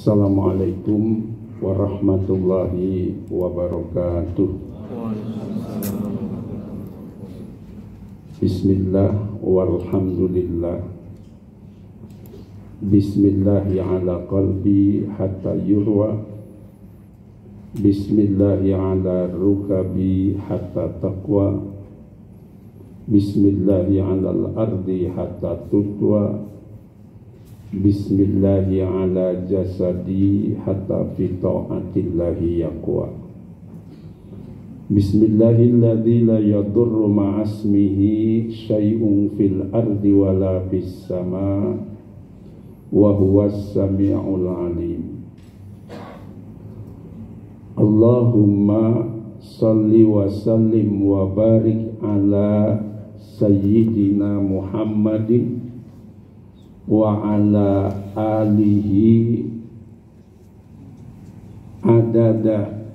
Assalamualaikum warahmatullahi wabarakatuh. Bismillah walhamdulillah. Bismillahi ala qalbi hatta yurwa. Bismillahi ala rukabi hatta taqwa. Bismillahi ala al-ardi hatta tutwa. Bismillahi ala jasadi hatta fi ta'atillahi yaqwa. Bismillahilladzi la yadurru ma'asmihi syai'un fil ardi wala fis sama wa huwas sami'ul alim. Allahumma salli wa sallim wa barik ala sayyidina Muhammadin wa ala alihi adada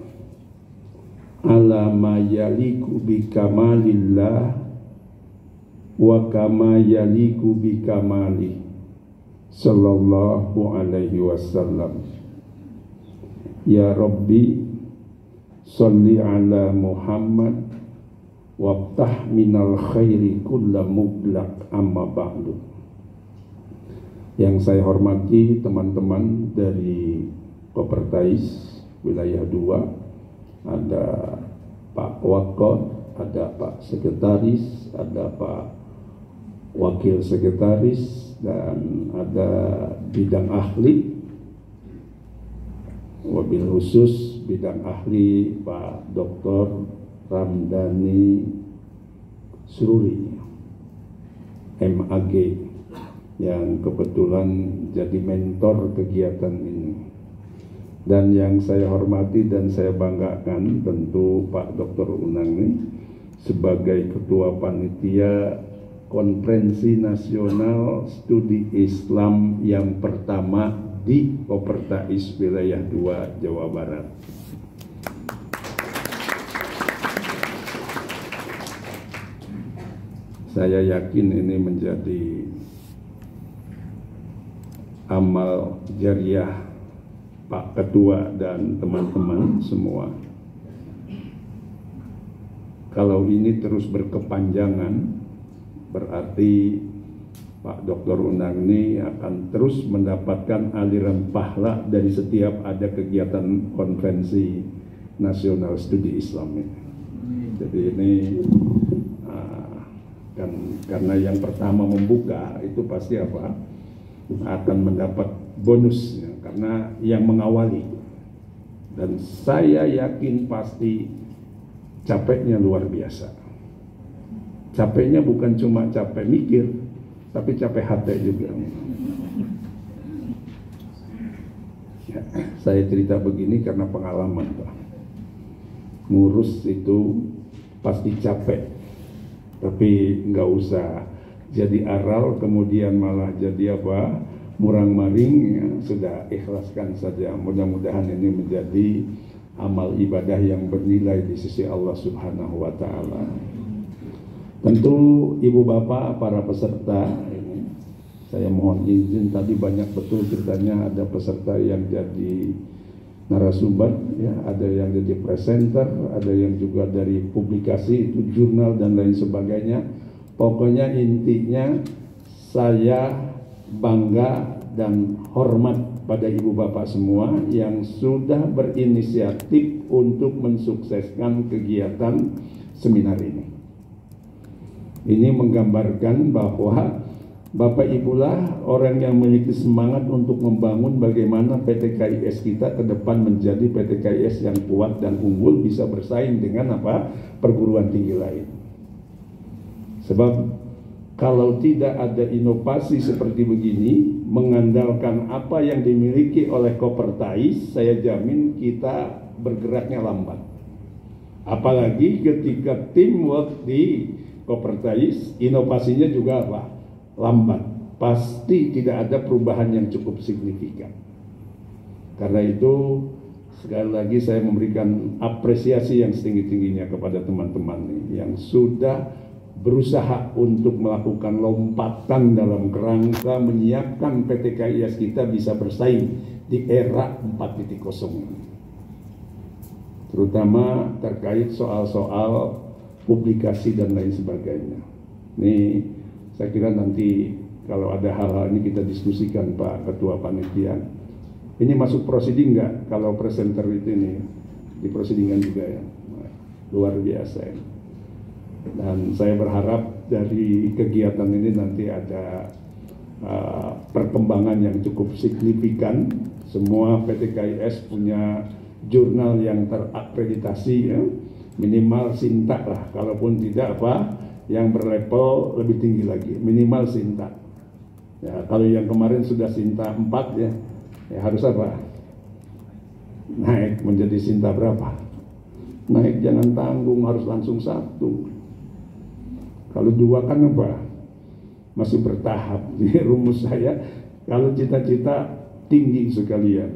ala ma yaliku bi kamalillah wa kama yaliku bi kamali sallallahu alaihi wasallam. Ya Rabbi salli ala Muhammad wabtah minal khairi kulla muglaq amma ba'du. Yang saya hormati teman-teman dari Kopertais wilayah 2, ada Pak Wakil, ada Pak Sekretaris, ada Pak Wakil Sekretaris, dan ada bidang ahli, wabil khusus bidang ahli Pak Dr. Ramdhani Sururi MAG, yang kebetulan jadi mentor kegiatan ini. Dan yang saya hormati dan saya banggakan tentu Pak Dr. Unang ini sebagai Ketua Panitia Konferensi Nasional Studi Islam yang pertama di Kopertais wilayah 2 Jawa Barat. Saya yakin ini menjadi amal jariah Pak Ketua dan teman-teman semua. Kalau ini terus berkepanjangan, berarti Pak Dr. Unang ini akan terus mendapatkan aliran pahala dari setiap ada kegiatan konferensi nasional studi Islam ini. Jadi ini kan karena yang pertama membuka itu pasti akan mendapat bonus ya, karena yang mengawali, dan saya yakin pasti capeknya luar biasa. Capeknya bukan cuma capek mikir, tapi capek hati juga. Ya, saya cerita begini karena pengalaman, Pak. Ngurus itu pasti capek, tapi nggak usah jadi aral kemudian malah jadi murang maring ya, sudah ikhlaskan saja. Mudah-mudahan ini menjadi amal ibadah yang bernilai di sisi Allah Subhanahu wa taala. Tentu Ibu Bapak para peserta ini, saya mohon izin, tadi banyak betul ceritanya, ada peserta yang jadi narasumber ya, ada yang jadi presenter, ada yang juga dari publikasi itu jurnal dan lain sebagainya. Pokoknya intinya saya bangga dan hormat pada ibu bapak semua yang sudah berinisiatif untuk mensukseskan kegiatan seminar ini. Ini menggambarkan bahwa Bapak Ibulah orang yang memiliki semangat untuk membangun bagaimana PT KIS kita ke depan menjadi PT KIS yang kuat dan unggul, bisa bersaing dengan perguruan tinggi lain. Sebab kalau tidak ada inovasi seperti begini, mengandalkan apa yang dimiliki oleh Kopertais, saya jamin kita bergeraknya lambat. Apalagi ketika teamwork di Kopertais, inovasinya juga lambat. Pasti tidak ada perubahan yang cukup signifikan. Karena itu, sekali lagi saya memberikan apresiasi yang setinggi-tingginya kepada teman-teman yang sudah berusaha untuk melakukan lompatan dalam kerangka menyiapkan PT KIS kita bisa bersaing di era 4.0, terutama terkait soal-soal publikasi dan lain sebagainya. Ini saya kira nanti kalau ada hal-hal ini kita diskusikan Pak Ketua Panitia. Ini masuk prosiding nggak kalau presenter itu ini di prosidingan juga ya, luar biasa ya. Dan saya berharap dari kegiatan ini nanti ada perkembangan yang cukup signifikan. Semua PT KIS punya jurnal yang terakreditasi ya, minimal Sinta lah, kalaupun tidak yang berlevel lebih tinggi lagi, minimal Sinta. Ya, kalau yang kemarin sudah Sinta 4 ya harus naik menjadi Sinta berapa? Naik jangan tanggung, harus langsung 1. Kalau 2 kan masih bertahap. Jadi rumus saya, kalau cita-cita tinggi sekalian,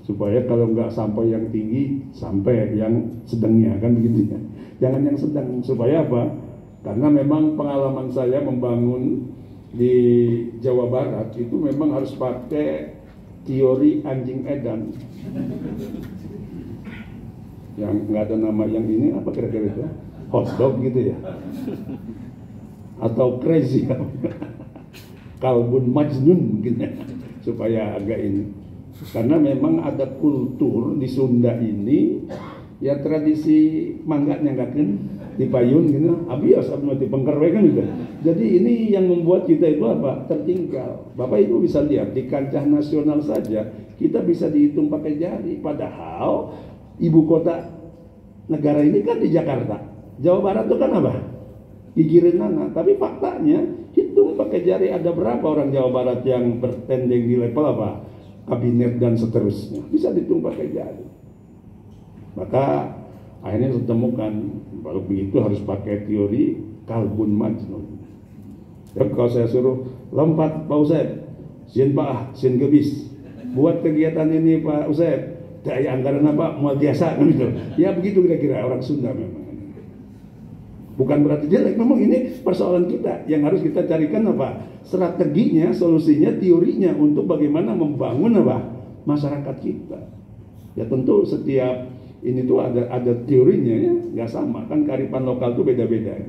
supaya kalau nggak sampai yang tinggi, sampai yang sedangnya, kan begitu ya. Jangan yang sedang, supaya karena memang pengalaman saya membangun di Jawa Barat itu memang harus pakai teori anjing edan. Yang nggak ada nama yang ini apa kira-kira itu? Hotdog gitu ya, atau crazy, kalbun majnun mungkin ya, supaya agak ini. Karena memang ada kultur di Sunda ini ya, tradisi mangga nyanggakeun di payun gitu, abios mati pengkerwe kan juga. Jadi ini yang membuat kita itu tertinggal. Bapak Ibu bisa lihat di kancah nasional saja kita bisa dihitung pakai jari, padahal ibu kota negara ini kan di Jakarta. Jawa Barat itu kan gigirin mana, tapi faktanya hitung pakai jari ada berapa orang Jawa Barat yang bertanding di level kabinet dan seterusnya, bisa dihitung pakai jari. Maka akhirnya ditemukan kalau begitu harus pakai teori kalbun majnun. Ya, kalau saya suruh lompat Pak Usaid, sin sin gebis, buat kegiatan ini Pak Usaid, daya anggaran mau biasa kan gitu. Ya begitu kira-kira orang Sunda memang. Bukan berarti jelek, memang ini persoalan kita yang harus kita carikan strateginya, solusinya, teorinya untuk bagaimana membangun masyarakat kita. Ya tentu setiap ini tuh ada teorinya ya, nggak sama kan, kearifan lokal tuh beda-beda.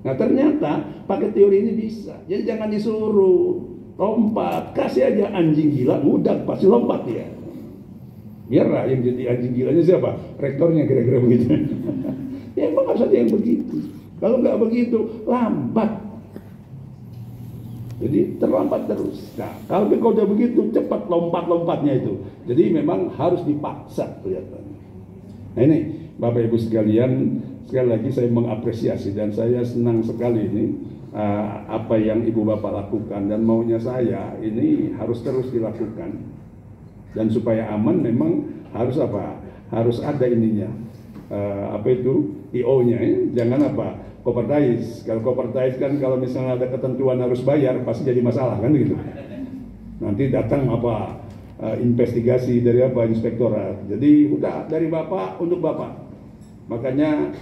Nah ternyata pakai teori ini bisa. Jadi jangan disuruh lompat, kasih aja anjing gila, mudah pasti lompat ya. Biar yang jadi anjing gilanya siapa? Rektornya kira-kira begitu. Ya emang harus ada yang begitu. Kalau nggak begitu, lambat. Jadi terlambat terus. Nah, kalau udah begitu, cepat lompat-lompatnya itu. Jadi memang harus dipaksa kelihatannya. Nah ini, Bapak Ibu sekalian, sekali lagi saya mengapresiasi dan saya senang sekali ini apa yang Ibu Bapak lakukan, dan maunya saya ini harus terus dilakukan. Dan supaya aman memang harus harus ada ininya. IO-nya jangan Kopertais. Kalau Kopertais kan kalau misalnya ada ketentuan harus bayar pasti jadi masalah kan gitu. Nanti datang investigasi dari inspektorat. Jadi udah dari Bapak untuk Bapak. Makanya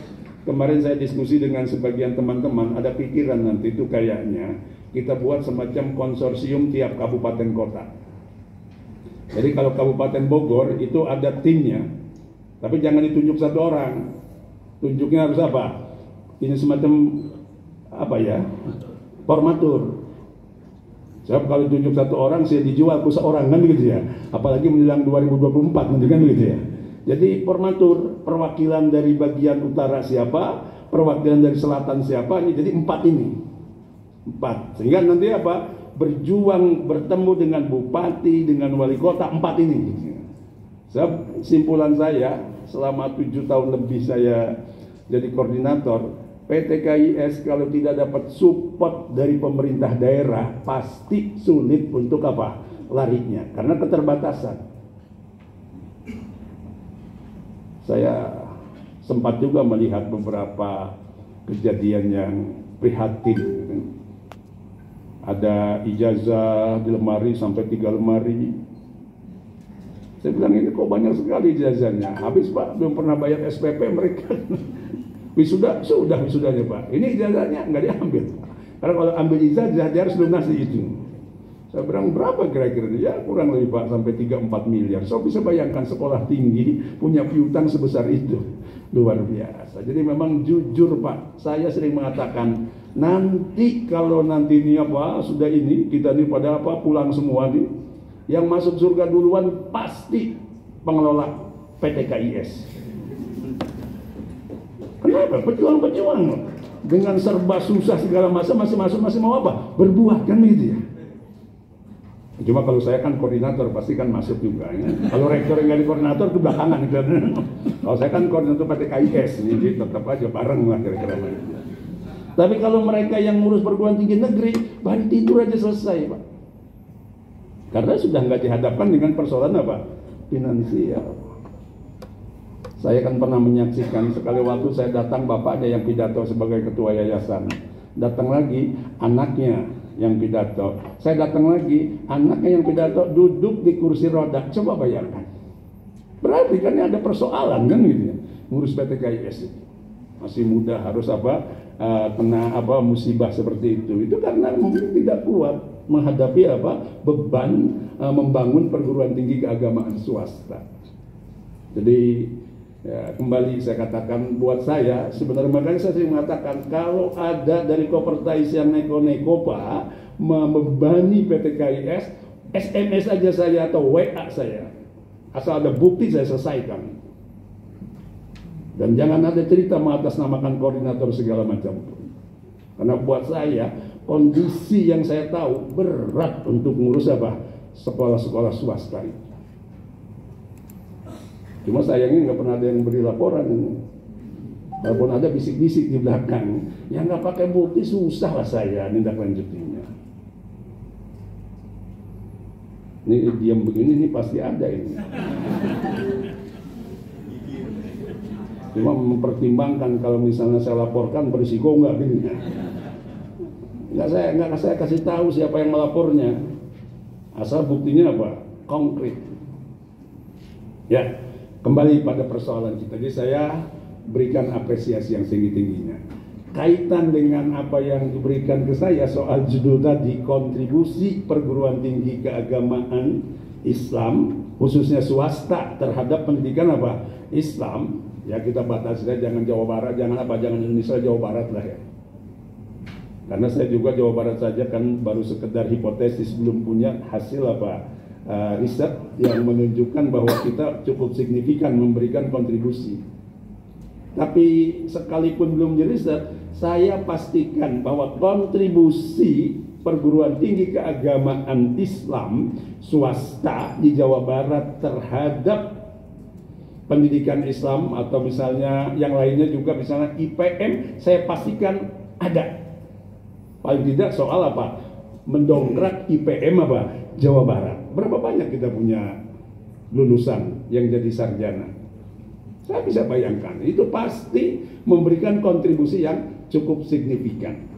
kemarin saya diskusi dengan sebagian teman-teman, ada pikiran nanti itu kayaknya kita buat semacam konsorsium tiap kabupaten kota. Jadi kalau Kabupaten Bogor itu ada timnya, tapi jangan ditunjuk satu orang. Tunjuknya harus ini semacam formatur. Sebab kalau tunjuk satu orang saya dijual ke seorang kan begitu ya. Apalagi menjelang 2024 nanti kan begitu ya. Jadi formatur, perwakilan dari bagian utara siapa, perwakilan dari selatan siapa, ini jadi 4 ini. 4. Sehingga nanti berjuang bertemu dengan bupati, dengan wali kota, 4 ini. Sebab simpulan saya selama 7 tahun lebih saya jadi koordinator, PT KIS kalau tidak dapat support dari pemerintah daerah pasti sulit untuk larinya karena keterbatasan. Saya sempat juga melihat beberapa kejadian yang prihatin. Ada ijazah di lemari sampai 3 lemari. Saya bilang ini kok banyak sekali ijazahnya. Habis Pak, belum pernah bayar SPP mereka. Wisudanya Pak. Ini ijazahnya nggak diambil. Karena kalau ambil ijazah dia harus lunasi itu. Saya bilang berapa kira-kira? Ya kurang lebih Pak sampai 3-4 miliar. So bisa bayangkan sekolah tinggi punya piutang sebesar itu. Luar biasa. Jadi memang jujur Pak, saya sering mengatakan nanti kalau nanti ini sudah ini kita nih pada pulang semua nih, yang masuk surga duluan pasti pengelola PT KIS. Kenapa? Pejuang-pejuang dengan serba susah segala macam masih mau berbuah kan gitu ya. Cuma kalau saya kan koordinator pasti kan masuk juga ya. Kalau rektor yang jadi koordinator itu belakangan kan. Kalau saya kan koordinator PT KIS, jadi tetap aja bareng lah kira-kira. Tapi kalau mereka yang ngurus perguruan tinggi negeri, baru tidur aja selesai Pak. Karena sudah nggak dihadapkan dengan persoalan finansial. Saya kan pernah menyaksikan sekali waktu saya datang bapaknya yang pidato sebagai ketua yayasan. Datang lagi anaknya yang pidato. Saya datang lagi, anaknya yang pidato duduk di kursi roda. Coba bayangkan. Berarti kan ada persoalan kan gitu ya. Ngurus PT KIS itu. Masih muda harus kena musibah seperti itu. Itu karena mungkin tidak kuat menghadapi beban membangun perguruan tinggi keagamaan swasta. Jadi ya, kembali saya katakan buat saya sebenarnya, makanya saya sering mengatakan kalau ada dari Kopertais yang neko-neko Pak membebani PT KIS, SMS aja saya atau WA saya, asal ada bukti saya selesaikan. Dan jangan ada cerita mengatasnamakan koordinator segala macam. Karena buat saya kondisi yang saya tahu berat untuk ngurus sekolah-sekolah swasta itu. Cuma sayangnya nggak pernah ada yang beri laporan. Walaupun ada bisik-bisik di belakang, yang nggak pakai bukti susah lah saya tindak lanjutinya. Ini diam begini, ini pasti ada ini. Cuma mempertimbangkan kalau misalnya saya laporkan berisiko nggak gini. Nggak saya kasih tahu siapa yang melapornya. Asal buktinya konkret. Ya. Kembali pada persoalan kita, jadi saya berikan apresiasi yang tinggi-tingginya. Kaitan dengan apa yang diberikan ke saya soal judul tadi, kontribusi perguruan tinggi keagamaan Islam, khususnya swasta terhadap pendidikan Islam, ya kita batasi saja, jangan Jawa Barat, jangan Indonesia, Jawa Barat lah ya. Karena saya juga Jawa Barat saja kan baru sekedar hipotesis, belum punya hasil riset yang menunjukkan bahwa kita cukup signifikan memberikan kontribusi. Tapi sekalipun belum di riset, saya pastikan bahwa kontribusi perguruan tinggi keagamaan Islam swasta di Jawa Barat terhadap pendidikan Islam atau misalnya yang lainnya juga misalnya IPM, saya pastikan ada. Paling tidak soal mendongkrak IPM Jawa Barat. Berapa banyak kita punya lulusan yang jadi sarjana? Saya bisa bayangkan, itu pasti memberikan kontribusi yang cukup signifikan.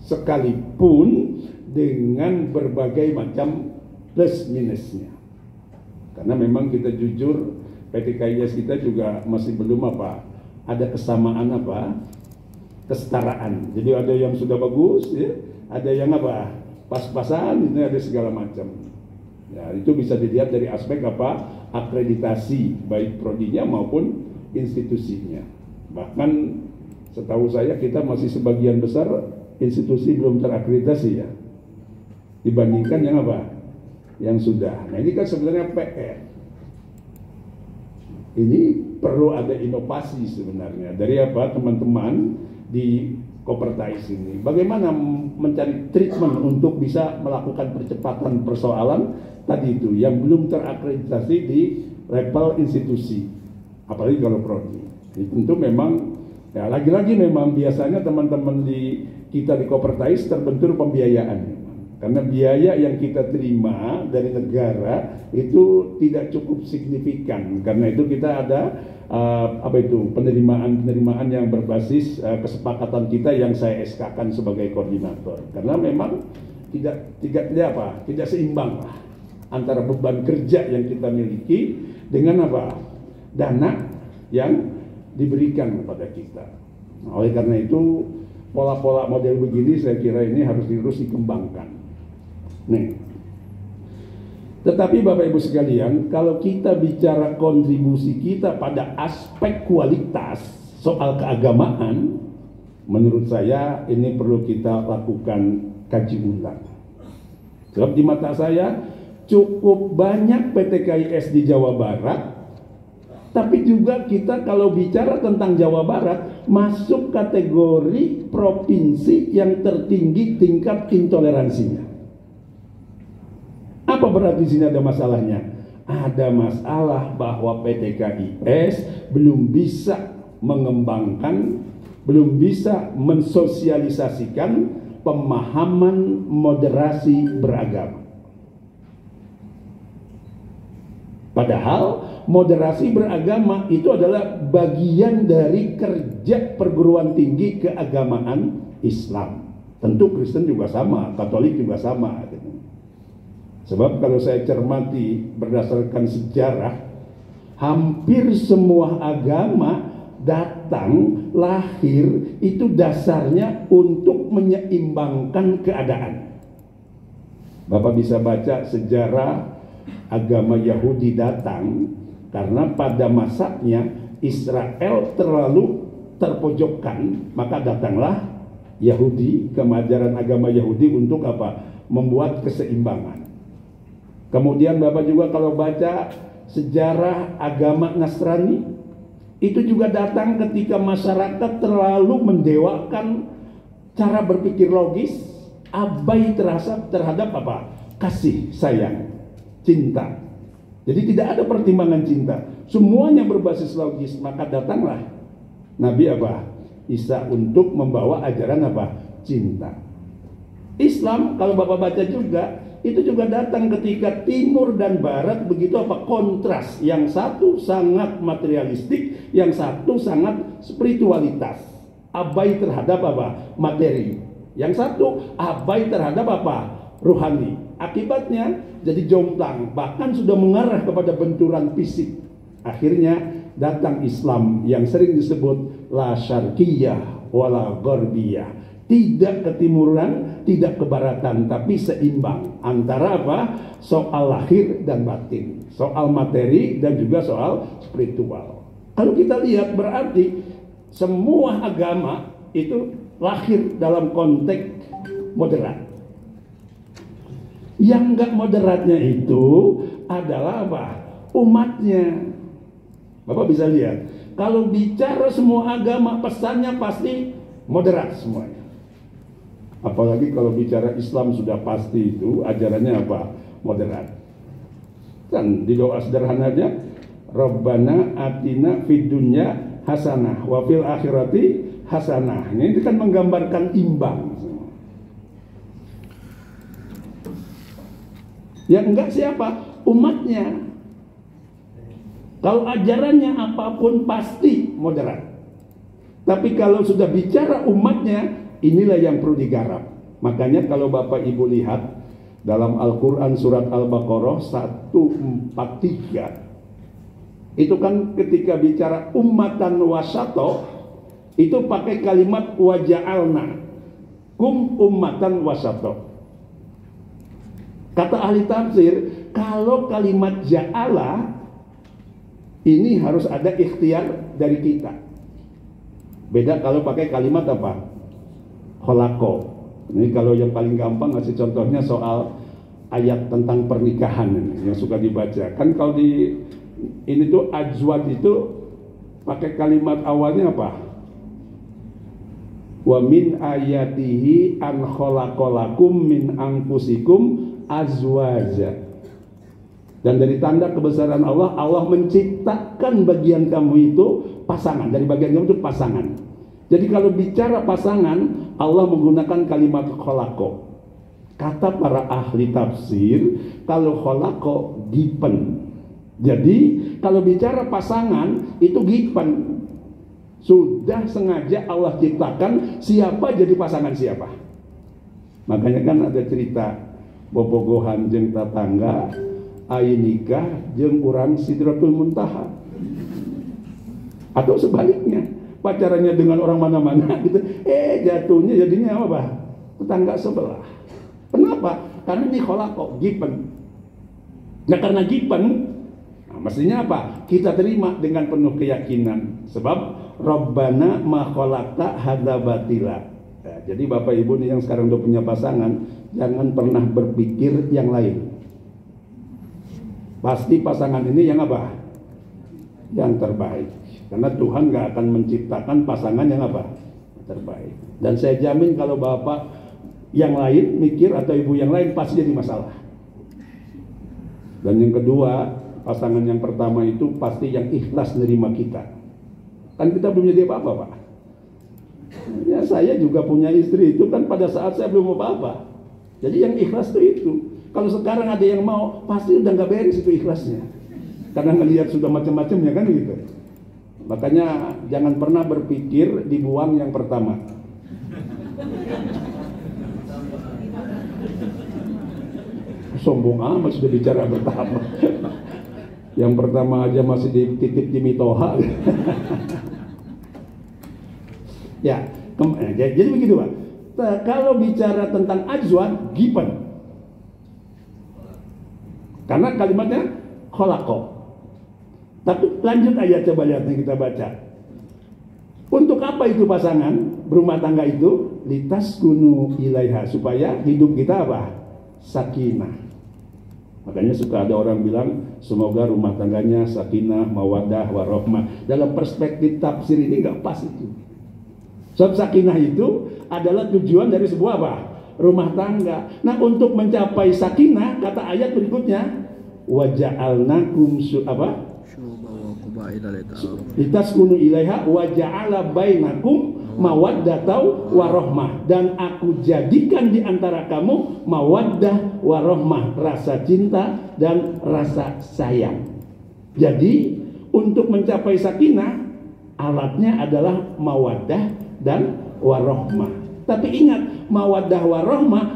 Sekalipun dengan berbagai macam plus minusnya. Karena memang kita jujur, PT KIS kita juga masih belum ada kesamaan kesetaraan. Jadi ada yang sudah bagus, ya, ada yang pas-pasan, itu ada segala macam. Ya, itu bisa dilihat dari aspek akreditasi baik prodinya maupun institusinya. Bahkan setahu saya kita masih sebagian besar institusi belum terakreditasi ya, dibandingkan yang sudah. Nah ini kan sebenarnya PR. Ini perlu ada inovasi sebenarnya dari teman-teman di Kopertais ini. Bagaimana mencari treatment untuk bisa melakukan percepatan persoalan tadi itu yang belum terakreditasi di level institusi, apalagi kalau prodi. Tentu memang ya lagi-lagi memang biasanya teman-teman kita di Kopertais terbentur pembiayaan. Karena biaya yang kita terima dari negara itu tidak cukup signifikan. Karena itu kita ada penerimaan yang berbasis kesepakatan kita yang saya SK-kan sebagai koordinator. Karena memang tidak seimbang antara beban kerja yang kita miliki dengan dana yang diberikan kepada kita. Nah, oleh karena itu pola-pola model begini saya kira ini harus terus dikembangkan. Nih. Tetapi Bapak Ibu sekalian, kalau kita bicara kontribusi kita pada aspek kualitas soal keagamaan, menurut saya ini perlu kita lakukan kaji ulang. Sebab di mata saya cukup banyak PTKIS di Jawa Barat, tapi juga kita kalau bicara tentang Jawa Barat masuk kategori provinsi yang tertinggi tingkat intoleransinya. Apa berarti di sini ada masalahnya? Ada masalah bahwa PTKIS belum bisa mengembangkan, belum bisa mensosialisasikan pemahaman moderasi beragama. Padahal moderasi beragama itu adalah bagian dari kerja perguruan tinggi keagamaan Islam. Tentu Kristen juga sama, Katolik juga sama. Sebab kalau saya cermati berdasarkan sejarah, hampir semua agama datang, lahir, itu dasarnya untuk menyeimbangkan keadaan. Bapak bisa baca sejarah agama Yahudi datang karena pada masanya Israel terlalu terpojokkan, maka datanglah Yahudi, kemajaran agama Yahudi untuk apa? Membuat keseimbangan. Kemudian Bapak juga kalau baca sejarah agama Nasrani, itu juga datang ketika masyarakat terlalu mendewakan cara berpikir logis, abai terhadap apa? Kasih sayang, cinta. Jadi tidak ada pertimbangan cinta, semuanya berbasis logis. Maka datanglah Nabi apa? Isa untuk membawa ajaran apa? Cinta. Islam kalau Bapak baca juga, itu juga datang ketika timur dan barat begitu apa? Kontras. Yang satu sangat materialistik, yang satu sangat spiritualitas, abai terhadap apa? Materi. Yang satu abai terhadap apa? Rohani. Akibatnya jadi jomplang, bahkan sudah mengarah kepada benturan fisik. Akhirnya datang Islam yang sering disebut la syarqiyah wala gharbiyah, tidak ketimuran, tidak kebaratan, tapi seimbang antara apa? Soal lahir dan batin, soal materi dan juga soal spiritual. Kalau kita lihat berarti semua agama itu lahir dalam konteks moderat. Yang enggak moderatnya itu adalah apa? Umatnya. Bapak bisa lihat, kalau bicara semua agama pesannya pasti moderat semuanya. Apalagi kalau bicara Islam sudah pasti itu ajarannya apa? Moderat. Kan di doa sederhananya, Rabbana atina fid dunya hasanah wa fil akhirati hasanah. Ini kan menggambarkan imbang. Yang enggak siapa? Umatnya. Kalau ajarannya apapun pasti moderat. Tapi kalau sudah bicara umatnya, inilah yang perlu digarap. Makanya kalau Bapak Ibu lihat dalam Al-Quran surat Al-Baqarah 143, itu kan ketika bicara ummatan wasato, itu pakai kalimat waja'alna kum ummatan wasato. Kata ahli tafsir, kalau kalimat ja'ala ini harus ada ikhtiar dari kita. Beda kalau pakai kalimat apa? Kholako. Ini kalau yang paling gampang ngasih contohnya soal ayat tentang pernikahan ini, yang suka dibaca. Kan kalau di ini tuh azwaj itu pakai kalimat awalnya apa? Wa min ayatihi an kholaqalakum min anfusikum azwaja. Dan dari tanda kebesaran Allah, Allah menciptakan bagian kamu itu pasangan. Dari bagian kamu itu pasangan. Jadi kalau bicara pasangan, Allah menggunakan kalimat kholako. Kata para ahli tafsir, kalau kholako gipen. Jadi kalau bicara pasangan itu gipen. Sudah sengaja Allah ciptakan siapa jadi pasangan siapa. Makanya kan ada cerita bobogohan jeung tatangga, ai nikah jeung urang Sidratul Muntaha. Atau sebaliknya, pacarannya dengan orang mana-mana gitu, jatuhnya jadinya apa? Tetangga sebelah. Kenapa? Karena ini kholaqo, given. Nah karena given, mestinya apa? Kita terima dengan penuh keyakinan. Sebab Rabbana ma khalaqta hadza batila. Nah, jadi Bapak Ibu nih yang sekarang udah punya pasangan, jangan pernah berpikir yang lain. Pasti pasangan ini yang apa? Yang terbaik. Karena Tuhan gak akan menciptakan pasangan yang apa? Terbaik. Dan saya jamin kalau bapak yang lain mikir atau ibu yang lain pasti jadi masalah. Dan yang kedua, pasangan yang pertama itu pasti yang ikhlas nerima kita. Kan kita belum jadi apa-apa, Pak. Ya saya juga punya istri itu kan pada saat saya belum apa-apa. Jadi yang ikhlas itu. Kalau sekarang ada yang mau, pasti udah gak beres itu ikhlasnya. Karena ngelihat sudah macam-macamnya kan gitu. Makanya jangan pernah berpikir dibuang yang pertama. Sombong amat sudah bicara pertama. Yang pertama aja masih dititip Jimmy Toha. Ya, jadi begitu Pak. Kalau bicara tentang ajwan, given. Karena kalimatnya kholaqo. Tapi lanjut ayat, coba lihat yang kita baca. Untuk apa itu pasangan berumah tangga itu? Litaskunu ilaiha, supaya hidup kita apa? Sakinah. Makanya suka ada orang bilang semoga rumah tangganya sakinah, mawaddah, warahmah. Dalam perspektif tafsir ini nggak pas itu. Sebab sakinah itu adalah tujuan dari sebuah apa? Rumah tangga. Nah untuk mencapai sakinah, kata ayat berikutnya, waja'alnakum apa? Litaskunu ilaiha wa ja'ala bainakum mawaddatau warahmah, dan aku jadikan di antara kamu mawaddah warahmah, rasa cinta dan rasa sayang. Jadi untuk mencapai sakinah alatnya adalah mawaddah dan warahmah. Tapi ingat, mawaddah warahmah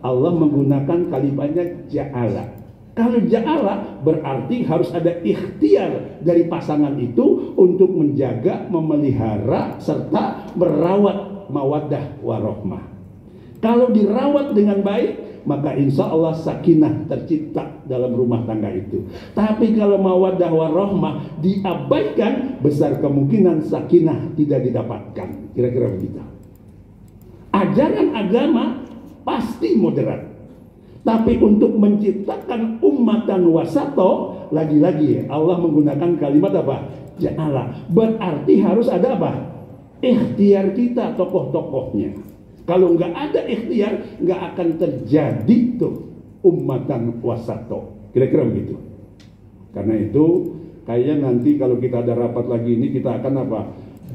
Allah menggunakan kalimatnya ja'ala. Kalau ja'ala berarti harus ada ikhtiar dari pasangan itu untuk menjaga, memelihara, serta merawat mawaddah warahmah. Kalau dirawat dengan baik, maka insya Allah sakinah tercipta dalam rumah tangga itu. Tapi kalau mawaddah warahmah diabaikan, besar kemungkinan sakinah tidak didapatkan. Kira-kira begitu. Ajaran agama pasti moderat. Tapi untuk menciptakan ummatan wasato, lagi-lagi Allah menggunakan kalimat apa? Ja'ala. Berarti harus ada apa? Ikhtiar kita, tokoh-tokohnya. Kalau nggak ada ikhtiar, nggak akan terjadi tuh ummatan wasato. Kira-kira begitu. Karena itu, kayaknya nanti kalau kita ada rapat lagi ini, kita akan apa?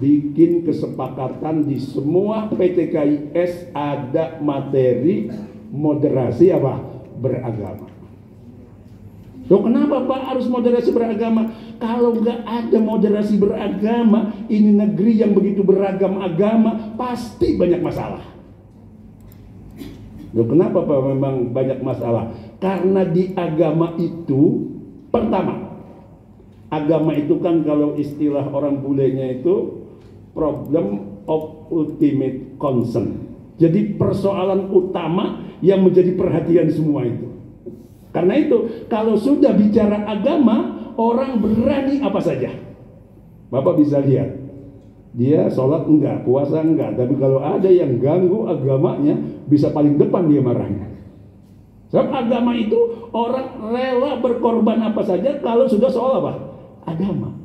Bikin kesepakatan di semua PTKIS ada materi moderasi apa? Beragama. Loh kenapa Pak harus moderasi beragama? Kalau nggak ada moderasi beragama, ini negeri yang begitu beragam agama, pasti banyak masalah. Loh kenapa Pak memang banyak masalah? Karena di agama itu, pertama, agama itu kan kalau istilah orang bulenya itu problem of ultimate concern. Jadi persoalan utama yang menjadi perhatian semua itu. Karena itu kalau sudah bicara agama, orang berani apa saja. Bapak bisa lihat, dia sholat enggak, puasa enggak, tapi kalau ada yang ganggu agamanya, bisa paling depan dia marahnya. Sebab agama itu orang rela berkorban apa saja kalau sudah soal apa? Agama.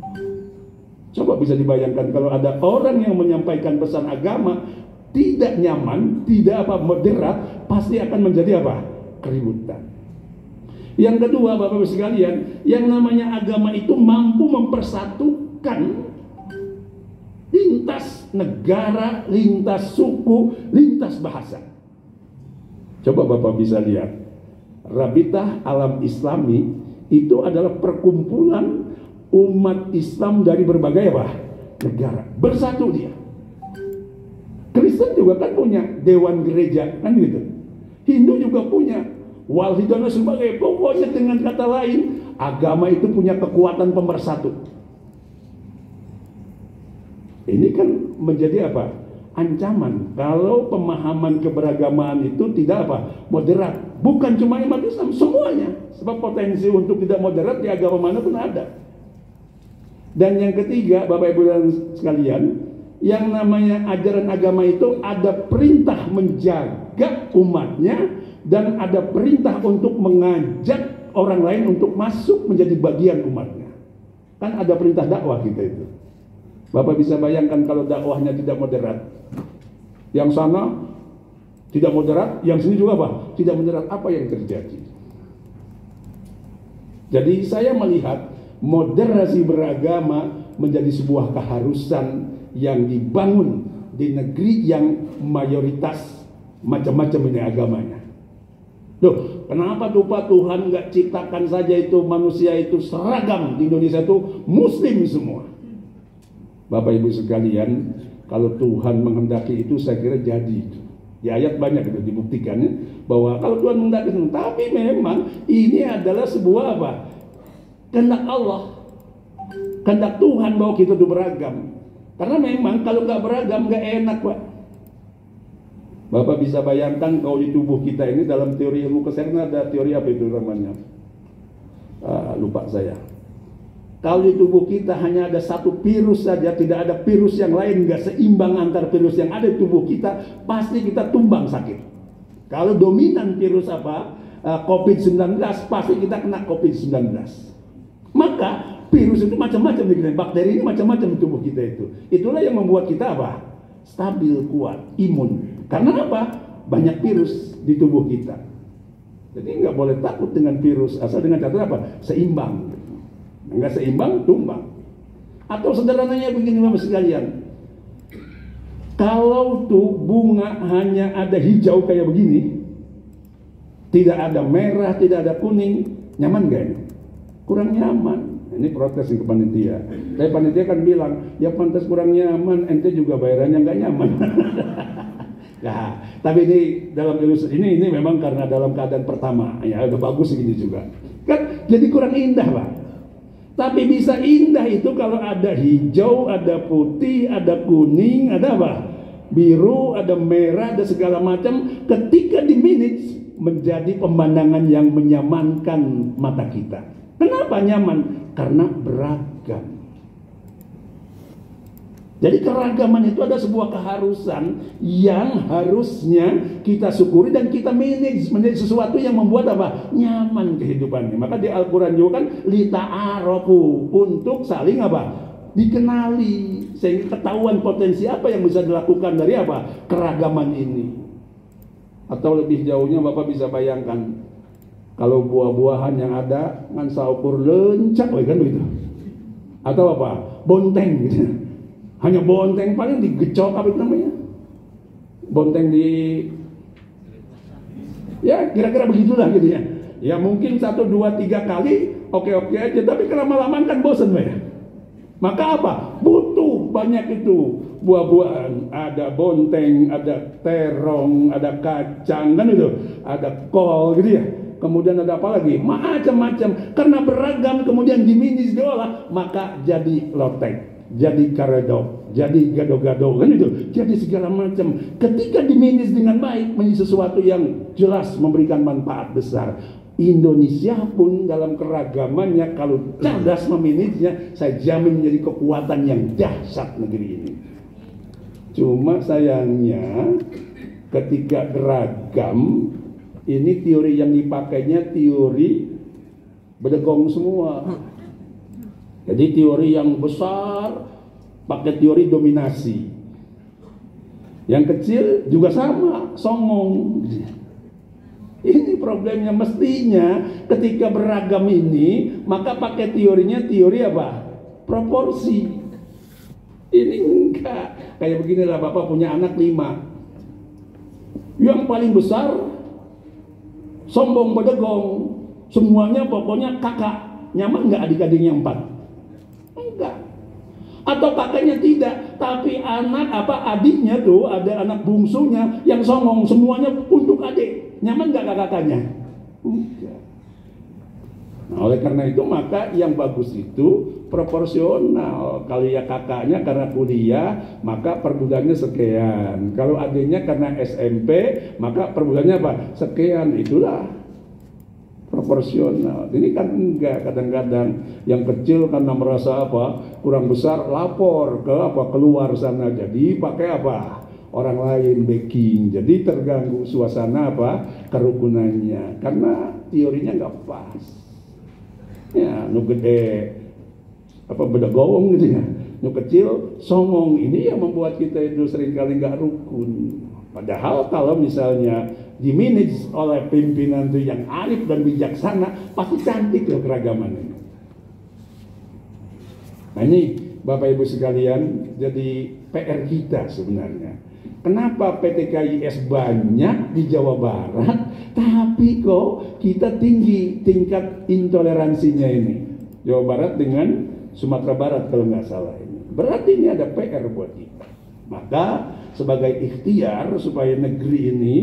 Coba bisa dibayangkan kalau ada orang yang menyampaikan pesan agama tidak nyaman, tidak apa moderat, pasti akan menjadi apa? Keributan. Yang kedua, Bapak-Ibu sekalian, yang namanya agama itu mampu mempersatukan lintas negara, lintas suku, lintas bahasa. Coba Bapak bisa lihat, Rabitah Alam Islami itu adalah perkumpulan umat Islam dari berbagai apa? Negara. Bersatu dia. Kristen juga kan punya dewan gereja, kan gitu. Hindu juga punya Walhidana sebagai, pokoknya dengan kata lain, agama itu punya kekuatan pemersatu. Ini kan menjadi apa? Ancaman. Kalau pemahaman keberagamaan itu tidak apa? Moderat. Bukan cuma umat Islam, semuanya. Sebab potensi untuk tidak moderat di agama mana pun ada. Dan yang ketiga, Bapak Ibu dan sekalian, yang namanya ajaran agama itu ada perintah menjaga umatnya dan ada perintah untuk mengajak orang lain untuk masuk menjadi bagian umatnya. Kan ada perintah dakwah kita itu. Bapak bisa bayangkan kalau dakwahnya tidak moderat. Yang sana tidak moderat, yang sini juga apa? Tidak moderat, apa yang terjadi? Jadi saya melihat moderasi beragama menjadi sebuah keharusan yang dibangun di negeri yang mayoritas macam-macam ini agamanya. Loh, kenapa tuh Pak Tuhan nggak ciptakan saja itu manusia itu seragam di Indonesia itu Muslim semua? Bapak Ibu sekalian, kalau Tuhan menghendaki itu saya kira jadi. Di ayat banyak itu dibuktikannya bahwa kalau Tuhan menghendaki itu, tapi memang ini adalah sebuah apa? Kehendak Allah, kehendak Tuhan bahwa kita itu beragam. Karena memang kalau nggak beragam nggak enak, Pak. Bapak bisa bayangkan kalau di tubuh kita ini dalam teori ilmu kesehatan ada teori apa itu namanya? Lupa saya. Kalau di tubuh kita hanya ada satu virus saja, tidak ada virus yang lain, nggak seimbang antar virus yang ada di tubuh kita, pasti kita tumbang sakit. Kalau dominan virus apa? COVID-19, pasti kita kena COVID-19. Maka virus itu macam-macam, bakteri ini macam-macam di tubuh kita itu. Itulah yang membuat kita apa? Stabil, kuat, imun. Karena apa? Banyak virus di tubuh kita. Jadi nggak boleh takut dengan virus, asal dengan catatan apa? Seimbang. Nggak seimbang, tumbang. Atau sederhananya begini Bapak sekalian, kalau tuh bunga hanya ada hijau kayak begini, tidak ada merah, tidak ada kuning, nyaman gak ini? Kurang nyaman. Ini protes ke panitia. Tapi panitia kan bilang, ya pantas kurang nyaman, ente juga bayarannya nggak nyaman. Nah, tapi ini dalam ini memang karena dalam keadaan pertama, ya udah bagus segini juga. Kan jadi kurang indah, Pak. Tapi bisa indah itu kalau ada hijau, ada putih, ada kuning, ada apa? Biru, ada merah, ada segala macam. Ketika dimanage menjadi pemandangan yang menyamankan mata kita. Kenapa nyaman? Karena beragam. Jadi keragaman itu ada sebuah keharusan yang harusnya kita syukuri dan kita manage menjadi sesuatu yang membuat apa? Nyaman kehidupannya. Maka di Al-Quran juga kan lita'arofu, untuk saling apa? Dikenali, sehingga ketahuan potensi apa yang bisa dilakukan dari apa? Keragaman ini. Atau lebih jauhnya Bapak bisa bayangkan, kalau buah-buahan yang ada ngan saukur lencak, kan begitu. Atau apa? Bonteng gitu. Hanya bonteng paling digecok apa itu namanya? Bonteng di, ya kira-kira begitulah gitu ya. Ya mungkin 1, 2, 3 kali oke-oke aja, tapi kelama-lamaan kan bosan ya. Maka apa? Butuh banyak itu buah-buahan. Ada bonteng, ada terong, ada kacang kan itu, ada kol gitu ya. Kemudian ada apa lagi? Macam-macam. Karena beragam kemudian diminis diolah, maka jadi lotek, jadi karedok, jadi gado-gado kan itu, jadi segala macam. Ketika diminis dengan baik menjadi sesuatu yang jelas memberikan manfaat besar. Indonesia pun dalam keragamannya kalau cerdas memanagenya, saya jamin menjadi kekuatan yang dahsyat negeri ini. Cuma sayangnya ketika beragam, ini teori yang dipakainya teori bedegong semua. Jadi teori yang besar pakai teori dominasi. Yang kecil juga sama, songong. Ini problemnya. Mestinya ketika beragam ini, maka pakai teorinya teori apa? Proporsi. Ini enggak. Kayak beginilah, Bapak punya anak 5. Yang paling besar sombong bedegong, semuanya pokoknya kakak. Nyaman nggak adik-adiknya 4? Enggak. Atau kakaknya tidak, tapi adiknya tuh ada anak bungsunya yang songong, semuanya untuk adik. Nyaman nggak kakaknya? Enggak. Nah, oleh karena itu maka yang bagus itu proporsional. Kalau ya kakaknya karena kuliah maka per bulannya sekian. Kalau adiknya karena SMP maka per bulannya apa? Sekian. Itulah proporsional. Ini kan enggak, kadang-kadang yang kecil karena merasa apa kurang besar lapor ke apa keluar sana, jadi pakai apa orang lain backing, jadi terganggu suasana apa kerukunannya karena teorinya nggak pas. Ya, nu gede apa beda gowong gitu ya, nu kecil songong, ini yang membuat kita itu seringkali nggak rukun. Padahal kalau misalnya dimanage oleh pimpinan itu yang arif dan bijaksana, pasti cantik loh keragaman ini. Nah ini Bapak Ibu sekalian, jadi PR kita sebenarnya. Kenapa PTKIS banyak di Jawa Barat, tapi kok kita tinggi tingkat intoleransinya ini. Jawa Barat dengan Sumatera Barat kalau nggak salah ini. Berarti ini ada PR buat kita. Maka sebagai ikhtiar supaya negeri ini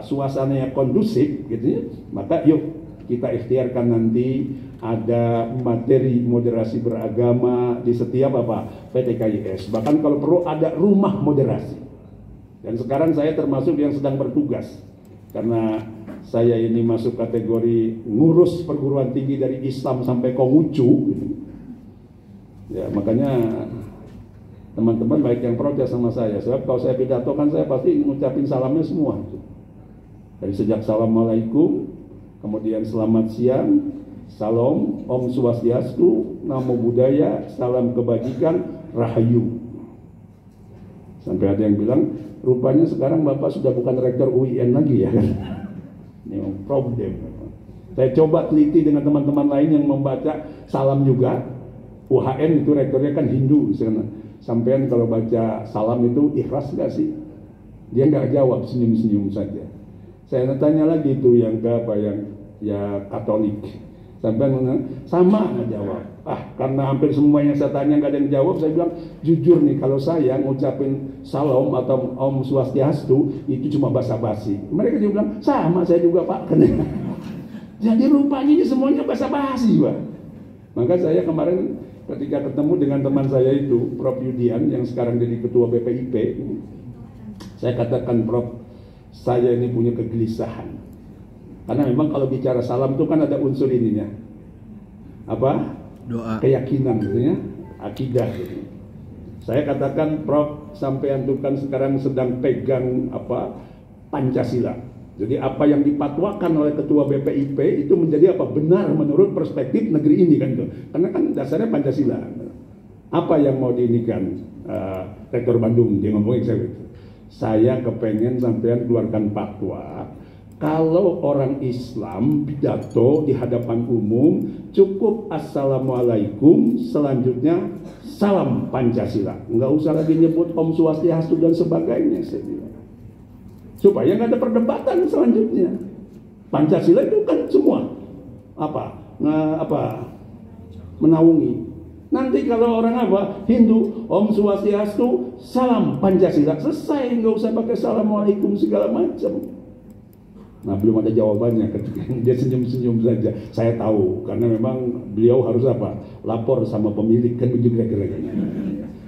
suasananya kondusif gitu ya, maka yuk kita ikhtiarkan nanti ada materi moderasi beragama di setiap apa PTKIS, bahkan kalau perlu ada rumah moderasi. Dan sekarang saya termasuk yang sedang bertugas karena saya ini masuk kategori ngurus perguruan tinggi dari Islam sampai Konghucu gitu. Ya makanya teman-teman baik yang protes sama saya, sebab kalau saya pidato kan saya pasti ngucapin salamnya semua. Dari sejak Assalamualaikum, kemudian selamat siang, Salam, Om Swastiastu, Namo Buddhaya, salam kebajikan, Rahayu. Sampai ada yang bilang, rupanya sekarang Bapak sudah bukan rektor UIN lagi ya kan? Ini problem. Saya coba teliti dengan teman-teman lain yang membaca salam juga. UHN itu rektornya kan Hindu sekarang. Sampean kalau baca salam itu ikhlas gak sih? Dia nggak jawab, senyum-senyum saja. Saya tanya lagi itu yang ke apa yang ya Katolik. Sampean sama nggak jawab. Karena hampir semua yang saya tanya nggak ada yang jawab, saya bilang jujur nih, kalau saya ngucapin salam atau Om Swastiastu itu cuma basa-basi. Mereka juga bilang sama, saya juga Pak. Jadi rupanya ini semuanya basa-basi, Pak. Maka saya kemarin ketika ketemu dengan teman saya itu, Prof. Yudian yang sekarang jadi ketua BPIP, saya katakan, Prof, saya ini punya kegelisahan. Karena memang kalau bicara salam itu kan ada unsur ininya. Apa? Doa. Keyakinan gitu ya, akidah gitu. Saya katakan, Prof, sampean itu kan sekarang sedang pegang apa? Pancasila. Jadi apa yang dipatwakan oleh ketua BPIP itu menjadi apa? Benar menurut perspektif negeri ini kan itu. Karena kan dasarnya Pancasila. Apa yang mau diinikan Rektor Bandung dia ngomongin saya gitu. Saya kepengen sampean keluarkan fatwa kalau orang Islam pidato di hadapan umum cukup Assalamualaikum, selanjutnya salam Pancasila. Nggak usah lagi nyebut Om Swastiastu dan sebagainya. Supaya nggak ada perdebatan selanjutnya. Pancasila itu kan semua menaungi. Nanti kalau orang apa Hindu, Om Swastiastu, salam Pancasila, selesai, nggak usah pakai Assalamualaikum segala macam. Nah belum ada jawabannya, dia senyum-senyum saja. Saya tahu karena memang beliau harus apa lapor sama pemilik kan begitu kira-kira.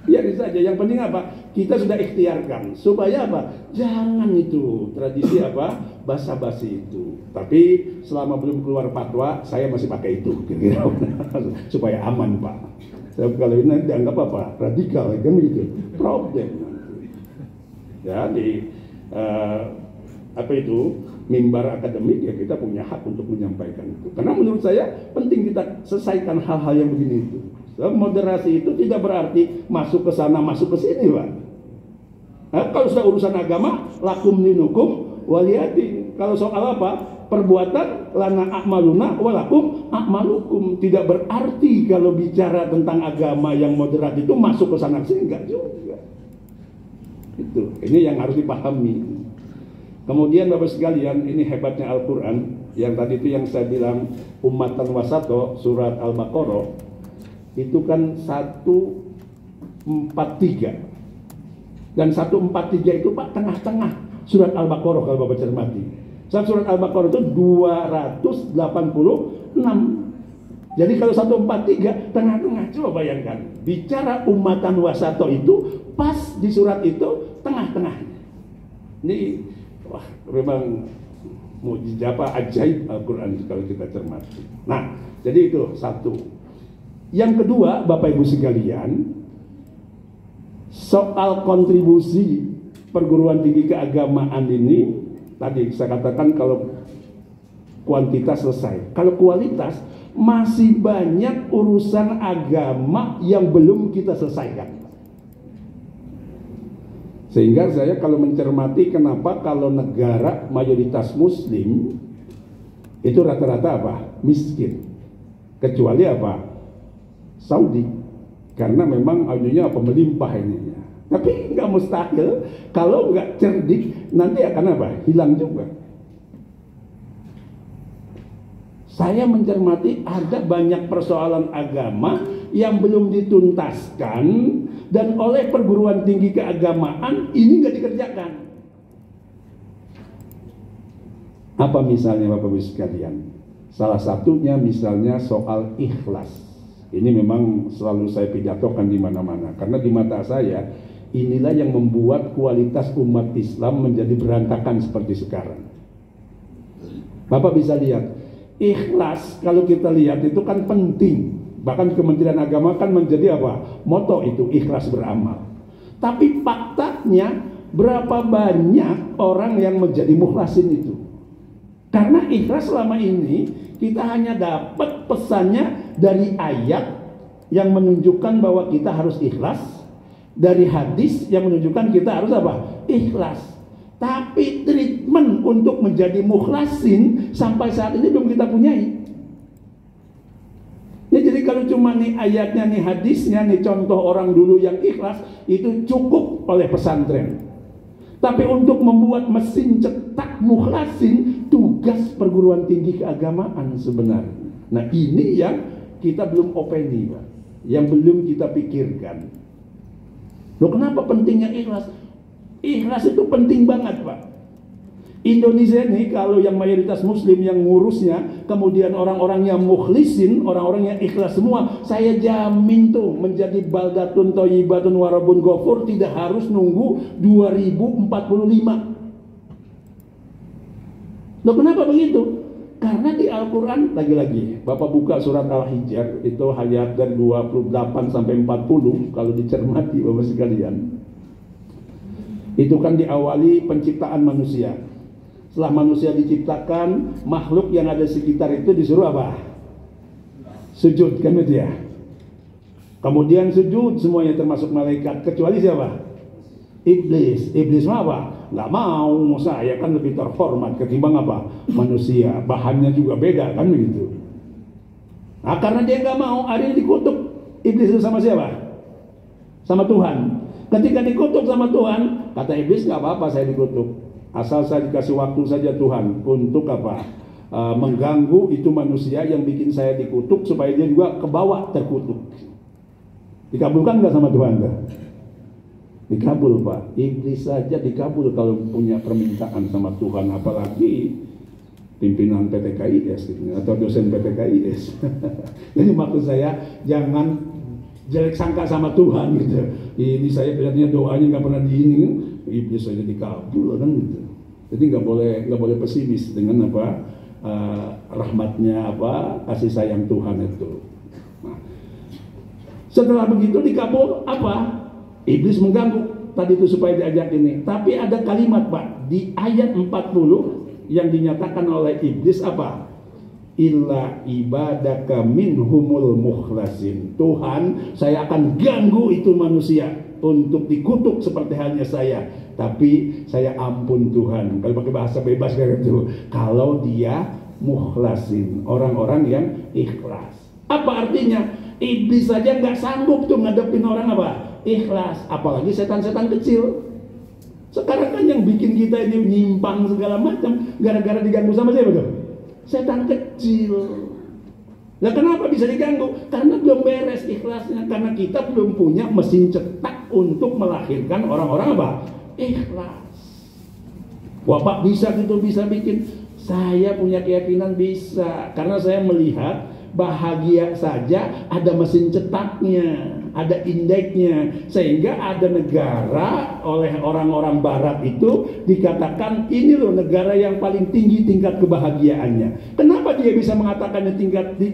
Ya saja, yang penting apa? Kita sudah ikhtiarkan supaya apa? Jangan itu tradisi apa? Basa-basi itu. Tapi selama belum keluar fatwa, saya masih pakai itu kira-kira supaya aman, Pak. Sebab kalau ini nanti dianggap apa? Radikal kan gitu. Problem. Jadi apa itu? Mimbar akademik ya kita punya hak untuk menyampaikan itu. Karena menurut saya penting kita selesaikan hal-hal yang begini itu. Moderasi itu tidak berarti masuk ke sana, masuk ke sini, Pak. Nah, kalau sudah urusan agama, lakum dinukum waliyadin. Kalau soal apa? Perbuatan, lana a'maluna walakum a'malukum. Tidak berarti kalau bicara tentang agama yang moderat itu masuk ke sana, sini, enggak juga. Itu. Ini yang harus dipahami. Kemudian Bapak sekalian, ini hebatnya Al-Quran. Yang tadi itu yang saya bilang ummatan wasato, surat Al-Baqarah. Itu kan 143 dan 143 itu Pak tengah-tengah surat Al-Baqarah kalau Bapak cermati. Surat Al-Baqarah itu 286 Jadi kalau 143 tengah-tengah, coba bayangkan. Bicara umatan wasato itu pas di surat itu tengah-tengah. Ini wah memang mukjizat apa ajaib Al-Quran kalau kita cermati. Nah, jadi itu satu. Yang kedua, Bapak Ibu sekalian, soal kontribusi perguruan tinggi keagamaan ini, tadi saya katakan kalau kuantitas selesai, kalau kualitas masih banyak urusan agama yang belum kita selesaikan. Sehingga saya kalau mencermati kenapa kalau negara mayoritas muslim itu rata-rata apa? Miskin. Kecuali apa? Saudi. Karena memang anunya apa melimpah ininya. Tapi nggak mustahil kalau nggak cerdik nanti akan apa? Hilang juga. Saya mencermati ada banyak persoalan agama yang belum dituntaskan dan oleh perguruan tinggi keagamaan ini nggak dikerjakan. Apa misalnya Bapak Ibu sekalian? Salah satunya misalnya soal ikhlas. Ini memang selalu saya pidatokan di mana-mana karena di mata saya inilah yang membuat kualitas umat Islam menjadi berantakan seperti sekarang. Bapak bisa lihat, ikhlas kalau kita lihat itu kan penting. Bahkan Kementerian Agama kan menjadi apa? Moto itu, ikhlas beramal. Tapi faktanya berapa banyak orang yang menjadi mukhlasin itu? Karena ikhlas selama ini kita hanya dapat pesannya dari ayat yang menunjukkan bahwa kita harus ikhlas, dari hadis yang menunjukkan kita harus apa? Ikhlas. Tapi treatment untuk menjadi mukhlasin sampai saat ini belum kita punyai. Ya, jadi kalau cuma nih ayatnya, nih hadisnya, nih contoh orang dulu yang ikhlas itu cukup oleh pesantren. Tapi untuk membuat mesin cetak mukhlasin tugas perguruan tinggi keagamaan sebenarnya. Nah ini yang kita belum openi, Pak, yang belum kita pikirkan. Loh, kenapa pentingnya ikhlas? Ikhlas itu penting banget, Pak. Indonesia ini kalau yang mayoritas muslim yang ngurusnya, kemudian orang-orang yang mukhlisin, orang-orang yang ikhlas semua, saya jamin tuh menjadi baldatun thayyibatun warabun ghafur tidak harus nunggu 2045. Loh, kenapa begitu? Karena di Al-Quran, lagi-lagi Bapak buka surat Al-Hijr itu ayat dari 28 sampai 40, kalau dicermati Bapak sekalian, itu kan diawali penciptaan manusia. Setelah manusia diciptakan, makhluk yang ada di sekitar itu disuruh apa? Sujud, kan itu ya. Kemudian sujud semuanya termasuk malaikat, kecuali siapa? Iblis. Iblis mah apa? Nggak mau, saya kan lebih terhormat ketimbang apa? Manusia. Bahannya juga beda, kan begitu. Nah, karena dia nggak mau, akhirnya dikutuk. Iblis itu sama siapa? Sama Tuhan. Ketika dikutuk sama Tuhan, kata iblis, nggak apa-apa saya dikutuk. Asal saya dikasih waktu saja Tuhan untuk apa? Mengganggu itu manusia yang bikin saya dikutuk supaya dia juga kebawa terkutuk. Dikabulkan nggak sama Tuhan? Dikabul, Pak. Iblis saja dikabul kalau punya permintaan sama Tuhan, apalagi pimpinan PT KIS atau dosen PT KIS. Jadi maksud saya jangan jelek sangka sama Tuhan gitu. Ini saya kelihatannya doanya nggak pernah diini, iblis saja dikabul kan gitu. Jadi nggak boleh pesimis dengan apa rahmatnya, apa kasih sayang Tuhan itu. Nah, setelah begitu dikabul apa? Iblis mengganggu tadi itu supaya diajak ini. Tapi ada kalimat, Pak, di ayat 40 yang dinyatakan oleh iblis apa? Illa ibadaka minhumul mukhlasin. Tuhan, saya akan ganggu itu manusia untuk dikutuk seperti halnya saya. Tapi saya ampun Tuhan. Kalau pakai bahasa bebas kayak gitu, kalau dia mukhlasin, orang-orang yang ikhlas. Apa artinya? Iblis saja nggak sanggup tuh ngadepin orang apa? Ikhlas. Apalagi setan-setan kecil. Sekarang kan yang bikin kita ini nyimpang segala macam gara-gara diganggu sama siapa tuh? Setan kecil. Nah, kenapa bisa diganggu? Karena belum beres ikhlasnya. Karena kita belum punya mesin cetak untuk melahirkan orang-orang apa? Ikhlas. Wah, Pak, bisa gitu, bisa bikin. Saya punya keyakinan bisa. Karena saya melihat Bahagia saja ada mesin cetaknya, ada indeksnya, sehingga ada negara oleh orang-orang barat itu dikatakan ini loh negara yang paling tinggi tingkat kebahagiaannya. Kenapa dia bisa mengatakannya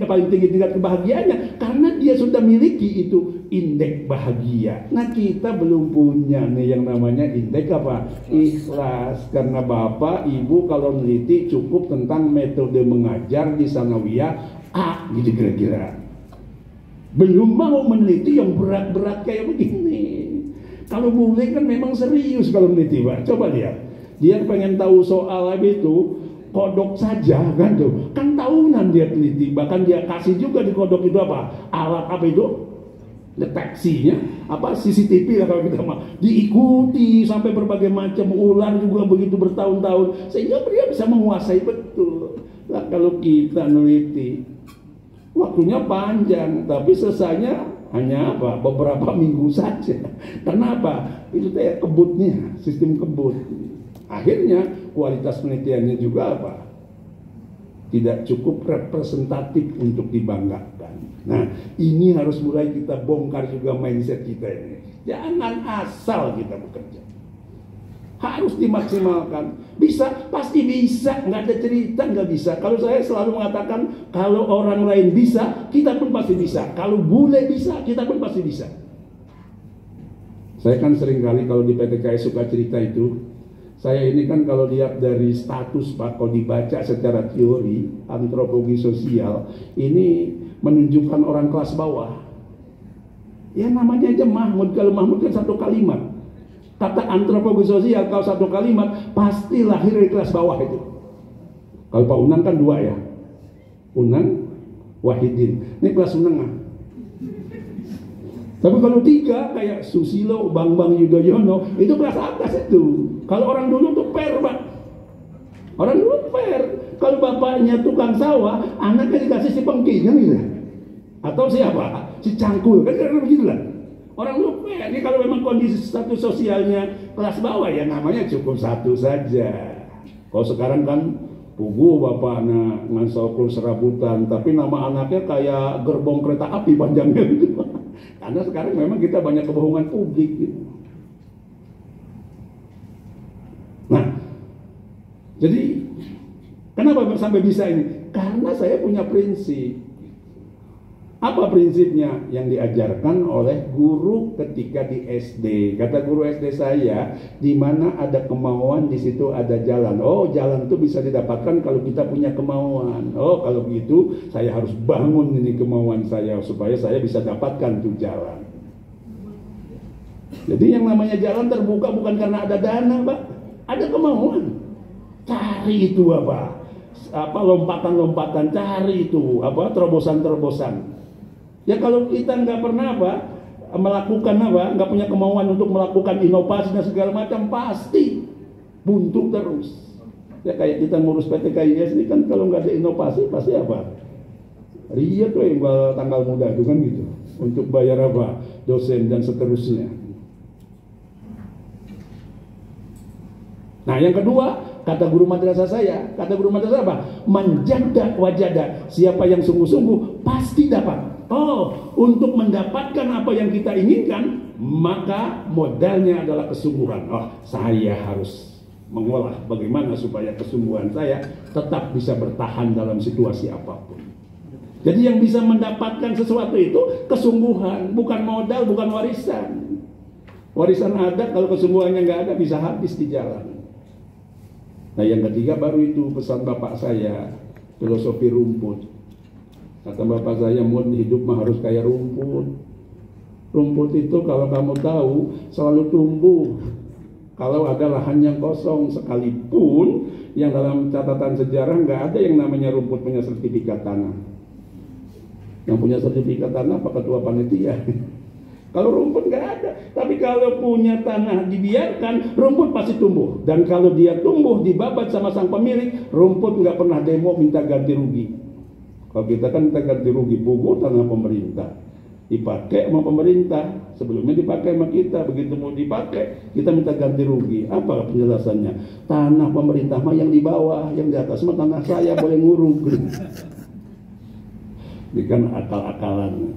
paling tinggi tingkat kebahagiaannya? Karena dia sudah miliki itu indeks bahagia. Nah, kita belum punya nih yang namanya indeks apa? Ikhlas. Karena Bapak, Ibu kalau meneliti cukup tentang metode mengajar di sanawiyah A gitu kira-kira. Belum mau meneliti yang berat-berat kayak begini. Kalau boleh kan memang serius kalau meneliti, Pak. Coba lihat. Dia pengen tahu soal itu, kodok saja kan tuh. Kan tahunan dia teliti. Bahkan dia kasih juga di kodok itu apa? Alat apa itu? Deteksinya. Apa? CCTV lah kalau kita mah. Diikuti sampai berbagai macam ular juga begitu bertahun-tahun. Sehingga dia bisa menguasai betul. Lah kalau kita neliti, waktunya panjang, tapi selesainya hanya apa? Beberapa minggu saja. Kenapa? Itu kayak kebutnya, sistem kebut. Akhirnya kualitas penelitiannya juga apa? Tidak cukup representatif untuk dibanggakan. Nah, ini harus mulai kita bongkar juga mindset kita ini. Jangan asal kita bekerja. Harus dimaksimalkan. Bisa, pasti bisa. Nggak ada cerita nggak bisa. Kalau saya selalu mengatakan, kalau orang lain bisa, kita pun pasti bisa. Kalau bule bisa, kita pun pasti bisa. Saya kan sering kali kalau di PTKI suka cerita itu. Saya ini kan kalau lihat dari status Pak, kalau dibaca secara teori antropologi sosial, ini menunjukkan orang kelas bawah. Ya namanya aja Mahmud. Kalau Mahmud kan satu kalimat. Kata antropologi sosial, kalau satu kalimat pasti lahir dari kelas bawah itu. Kalau Pak Unang kan dua ya, Unang, Wahidin. Ini kelas menengah. Tapi kalau tiga kayak Susilo, Bambang Yudhoyono, itu kelas atas itu. Kalau orang dulu tuh per, Pak. Orang dulu per. Kalau bapaknya tukang sawah, anaknya dikasih si pengkingan gitu. Atau siapa? Si cangkul. Kan karena begitulah. Orang lupa ya, ini kalau memang kondisi status sosialnya kelas bawah ya namanya cukup satu saja. Kalau sekarang kan pugu bapaknya ngansokul serabutan, tapi nama anaknya kayak gerbong kereta api panjangnya gitu. Karena sekarang memang kita banyak kebohongan publik gitu. Nah, jadi kenapa sampai bisa ini? Karena saya punya prinsip. Apa prinsipnya? Yang diajarkan oleh guru ketika di SD. Kata guru SD saya, di mana ada kemauan di situ ada jalan. Oh, jalan itu bisa didapatkan kalau kita punya kemauan. Oh, kalau begitu saya harus bangun ini kemauan saya supaya saya bisa dapatkan tuh jalan. Jadi yang namanya jalan terbuka bukan karena ada dana, Pak. Ada kemauan. Cari itu apa? Lompatan-lompatan, cari itu apa? Terobosan-terobosan. Ya kalau kita nggak pernah melakukan nggak punya kemauan untuk melakukan inovasi dan segala macam, pasti buntu terus. Ya kayak kita ngurus PTKIS ini kan kalau nggak ada inovasi pasti apa? Ria tuh yang tanggal muda itu kan gitu, untuk bayar apa? Dosen dan seterusnya. Nah yang kedua, kata guru madrasah saya, apa? Manjada wajada. Siapa yang sungguh-sungguh pasti dapat. Oh, untuk mendapatkan apa yang kita inginkan, maka modalnya adalah kesungguhan. Oh, saya harus mengolah bagaimana supaya kesungguhan saya tetap bisa bertahan dalam situasi apapun. Jadi yang bisa mendapatkan sesuatu itu kesungguhan, bukan modal, bukan warisan. Warisan ada, kalau kesungguhannya nggak ada bisa habis di jalan. Nah yang ketiga baru itu pesan bapak saya, filosofi rumput. Kata bapak saya, mau hidup mah harus kayak rumput. Rumput itu kalau kamu tahu selalu tumbuh. Kalau ada lahan yang kosong sekalipun, yang dalam catatan sejarah nggak ada yang namanya rumput punya sertifikat tanah. Yang punya sertifikat tanah apa ketua panitia. Kalau rumput nggak ada, tapi kalau punya tanah dibiarkan, rumput pasti tumbuh. Dan kalau dia tumbuh dibabat sama sang pemilik, rumput nggak pernah demo minta ganti rugi. Kalau kita kan minta ganti rugi, pugu tanah pemerintah, dipakai sama pemerintah, sebelumnya dipakai sama kita, begitu mau dipakai, kita minta ganti rugi. Apa penjelasannya? Tanah pemerintah mah yang di bawah, yang di atas mah tanah saya boleh nguruk. Ini kan akal-akalan.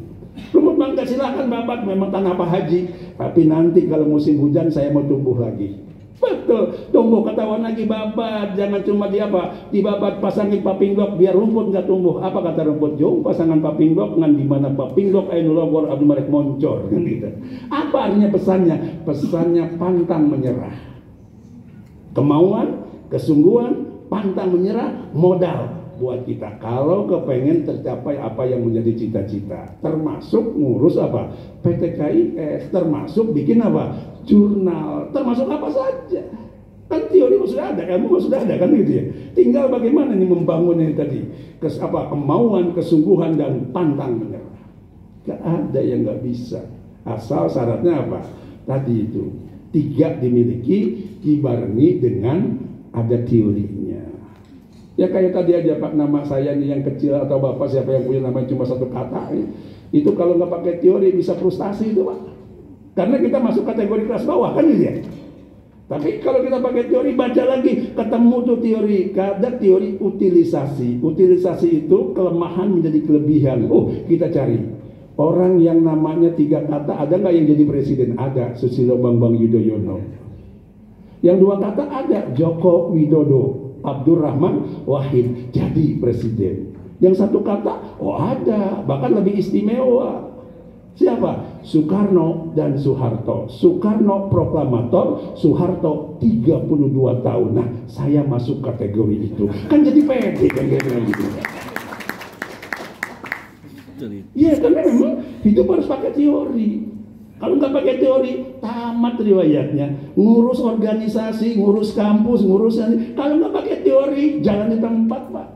Rumput mangga silakan babat, memang tanah Pak Haji. Tapi nanti kalau musim hujan saya mau tumbuh lagi. Betul, tumbuh ketahuan lagi babat. Jangan cuma dibabat pasangin papinglok biar rumput nggak tumbuh. Apa kata rumput? Jong pasangan papinglok ngan di mana papinglok ayo logor abdi marek moncor kan gitu. Apa artinya pesannya? Pesannya pantang menyerah. Kemauan, kesungguhan, pantang menyerah, modal buat kita kalau kepengen tercapai apa yang menjadi cita-cita, termasuk ngurus apa PTKIS, termasuk bikin apa jurnal, termasuk apa saja. Kan teori sudah ada, ilmu sudah ada kan gitu ya. Tinggal bagaimana nih membangun ini tadi, kemauan, kesungguhan dan pantang menyerah. Gak ada yang gak bisa, asal syaratnya apa? Tadi itu 3 dimiliki, dibarengi dengan ada teorinya. Ya kayak tadi aja Pak, nama saya nih yang kecil atau Bapak siapa yang punya nama cuma 1 kata, itu kalau nggak pakai teori bisa frustasi itu Pak. Karena kita masuk kategori kelas bawah kan gitu ya. Tapi kalau kita pakai teori, baca lagi, ketemu tuh teori, ada teori utilisasi. Utilisasi itu kelemahan menjadi kelebihan. Oh kita cari orang yang namanya 3 kata, ada nggak yang jadi presiden? Ada, Susilo Bambang Yudhoyono. Yang 2 kata ada, Joko Widodo. Abdurrahman Wahid jadi presiden. Yang 1 kata, oh ada, bahkan lebih istimewa. Siapa? Soekarno dan Soeharto. Soekarno proklamator, Soeharto 32 tahun. Nah, saya masuk kategori itu. Kan jadi pede kan gitu. Iya, karena memang hidup harus pakai teori. Kalau nggak pakai teori, tamat riwayatnya. Ngurus organisasi, ngurus kampus, ngurus. Kalau nggak pakai teori, jalan di tempat, Pak.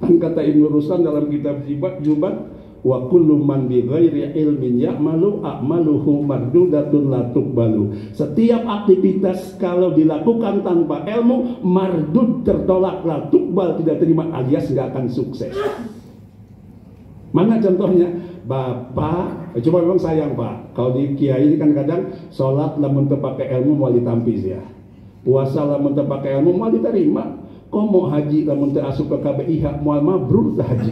Kan kata Ibnu Ruslan dalam kitab Jubat, wa kullu man bi ghairi ilmin ya'malu a'maluhu mardudatun la tuqbalu. Setiap aktivitas kalau dilakukan tanpa ilmu, mardud, tertolak, la tuqbal, tidak terima, alias nggak akan sukses. Mana contohnya? Bapak, coba memang sayang Pak, kalau di kiai ini kan kadang sholat lamun teu pakai ilmu mau ditampis ya, puasa lamun teu pakai ilmu mau diterima, kok mau haji lamun teu asup ke KBIH mau mabrur teh haji.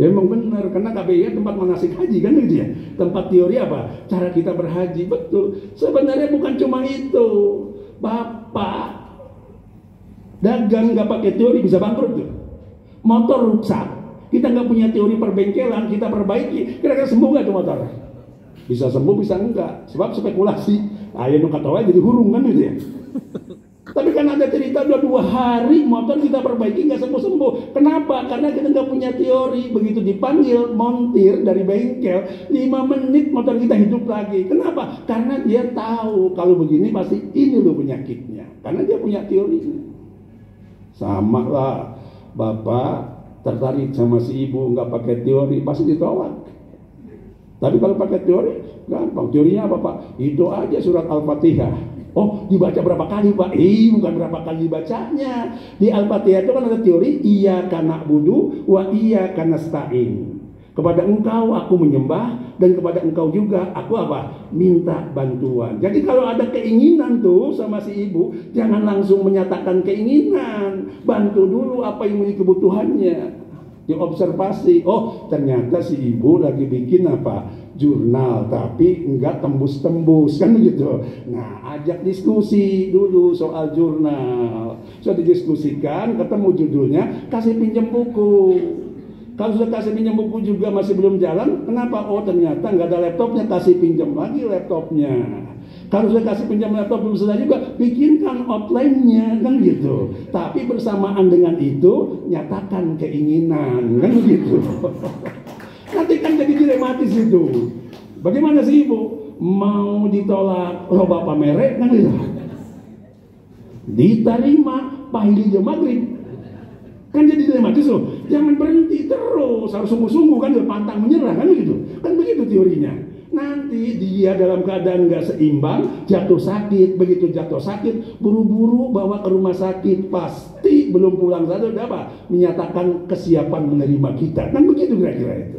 Ya emang benar, karena KBIH tempat manasik haji kan gitu ya, tempat teori apa, cara kita berhaji. Betul, sebenarnya bukan cuma itu. Bapak dagang nggak pakai teori bisa bangkrut tuh, motor rusak. Kita nggak punya teori perbengkelan, kita perbaiki, kira-kira sembuh nggak tuh motor? Bisa sembuh, bisa enggak, sebab spekulasi. Ayo nu katawa jadi hurung kan gitu ya. Tapi kan ada cerita 2 hari motor kita perbaiki nggak sembuh-sembuh. Kenapa? Karena kita nggak punya teori. Begitu dipanggil montir dari bengkel, 5 menit motor kita hidup lagi. Kenapa? Karena dia tahu kalau begini pasti ini loh penyakitnya. Karena dia punya teorinya. Sama lah, Bapak tertarik sama si ibu nggak pakai teori pasti ditolak. Tapi kalau pakai teori gampang. Teorinya apa Pak? Itu aja surat Al-Fatihah. Oh dibaca berapa kali Pak? Bukan berapa kali dibacanya. Di Al-Fatihah itu kan ada teori iyyaka na'budu wa iyyaka nasta'in. Kepada engkau aku menyembah dan kepada engkau juga aku apa? Minta bantuan. Jadi kalau ada keinginan tuh sama si ibu, jangan langsung menyatakan keinginan. Bantu dulu apa yang menjadi kebutuhannya. Diobservasi. Oh ternyata si ibu lagi bikin apa? Jurnal tapi enggak tembus-tembus kan begitu. Nah ajak diskusi dulu soal jurnal. Sudah didiskusikan, ketemu judulnya, kasih pinjam buku. Kalau sudah kasih pinjam buku juga masih belum jalan, kenapa? Oh ternyata nggak ada laptopnya, kasih pinjam lagi laptopnya. Kalau sudah kasih pinjam laptop belum selesai juga, bikinkan outline-nya kan gitu. Tapi bersamaan dengan itu, nyatakan keinginan kan begitu. Nanti kan jadi dilematis itu. Bagaimana sih ibu? Mau ditolak loba pamerek kan gitu. Diterima pahili jam maghrib. Kan jadi dilematis loh. Jangan berhenti terus, harus sungguh-sungguh kan, pantang menyerah kan begitu. Kan begitu teorinya. Nanti dia dalam keadaan nggak seimbang, jatuh sakit. Begitu jatuh sakit, buru-buru bawa ke rumah sakit. Pasti belum pulang saja udah apa? Menyatakan kesiapan menerima kita. Kan begitu kira-kira itu.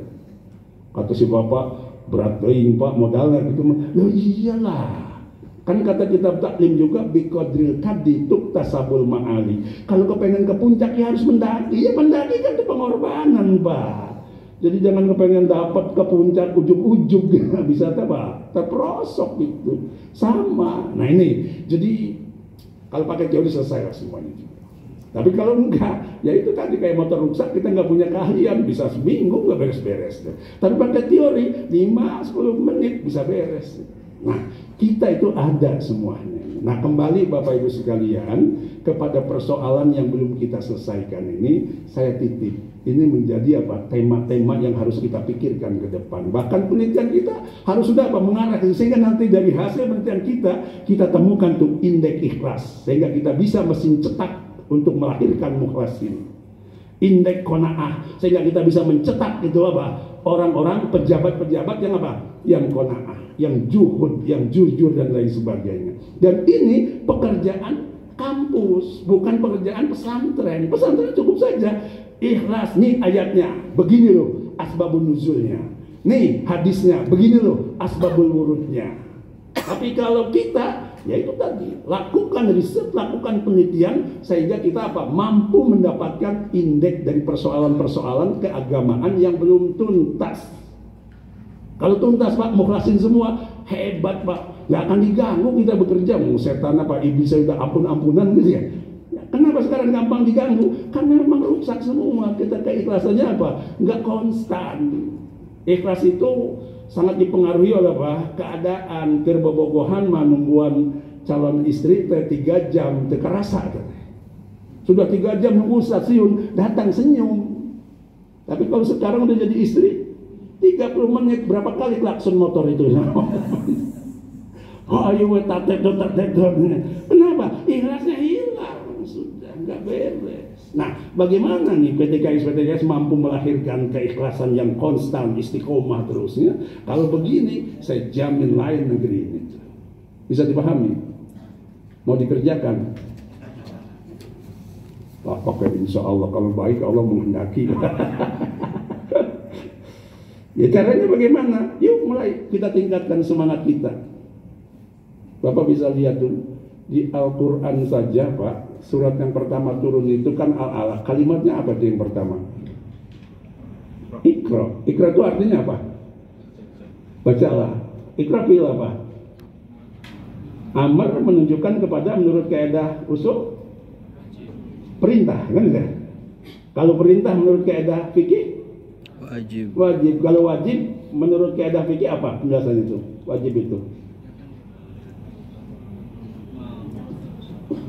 Kata si bapak, berat Pak modalnya gitu. Loh iyalah. Kan kata kitab taklim juga biqadril kadi tuktasabul ma'ali. Kalau kepengen ke puncak ya harus mendaki. Ya mendaki kan itu pengorbanan, Pak. Jadi jangan kepengen dapat ke puncak ujung-ujung bisa apa? Terperosok gitu. Sama. Nah ini. Jadi kalau pakai teori selesai lah semuanya. Tapi kalau enggak, ya itu tadi kayak motor rusak, kita nggak punya keahlian, bisa seminggu nggak beres-beres. Tapi pakai teori 5-10 menit bisa beres. Nah, kita itu ada semuanya. Nah, kembali Bapak Ibu sekalian kepada persoalan yang belum kita selesaikan ini, saya titip. Ini menjadi apa? Tema-tema yang harus kita pikirkan ke depan. Bahkan penelitian kita harus sudah mengarah sehingga nanti dari hasil penelitian kita temukan tuh indeks ikhlas sehingga kita bisa mesin cetak untuk melahirkan mukhlasin. Indeks qanaah sehingga kita bisa mencetak itu apa? Orang-orang pejabat-pejabat yang apa? Yang qanaah, yang juhud, yang jujur dan lain sebagainya. Dan ini pekerjaan kampus, bukan pekerjaan pesantren. Pesantren cukup saja ikhlas. Nih ayatnya, begini loh asbabun nuzulnya. Nih hadisnya, begini loh asbabul wurudnya. Tapi kalau kita, ya itu tadi, lakukan riset, lakukan penelitian sehingga kita apa? Mampu mendapatkan indeks dari persoalan-persoalan keagamaan yang belum tuntas. Kalau tuntas Pak, mukhlasin semua, hebat Pak, nggak akan diganggu kita bekerja. Setan apa, iblis sudah ampun-ampunan gitu ya. Kenapa sekarang gampang diganggu? Karena memang rusak semua. Kita keikhlasannya apa? Nggak konstan. Ikhlas itu sangat dipengaruhi oleh apa? Keadaan kerbebogohan menungguan calon istri 3 jam terkerasa. Sudah 3 jam nunggu stasiun, datang senyum. Tapi kalau sekarang udah jadi istri 30 menit berapa kali klakson motor itu? Oh ayo tatedo. Kenapa? Ikhlasnya hilang, sudah nggak beres. Nah, bagaimana nih PTKS mampu melahirkan keikhlasan yang konstan, istiqomah terusnya? Kalau begini, saya jamin lain negeri ini. Bisa dipahami? Mau dikerjakan? Pakai insya Allah kalau baik Allah menghendaki. Ya caranya bagaimana? Yuk mulai kita tingkatkan semangat kita. Bapak bisa lihat dulu di Al-Quran saja Pak, surat yang pertama turun itu kan Al-Alaq. Kalimatnya apa itu yang pertama? Iqra. Iqra itu artinya apa? Bacalah. Iqra fi'il apa? Amar menunjukkan kepada menurut kaidah usul perintah, kan ya? Kalau perintah menurut kaidah fikih wajib. Kalau wajib menurut kaidah fikih apa penjelasan itu? Wajib itu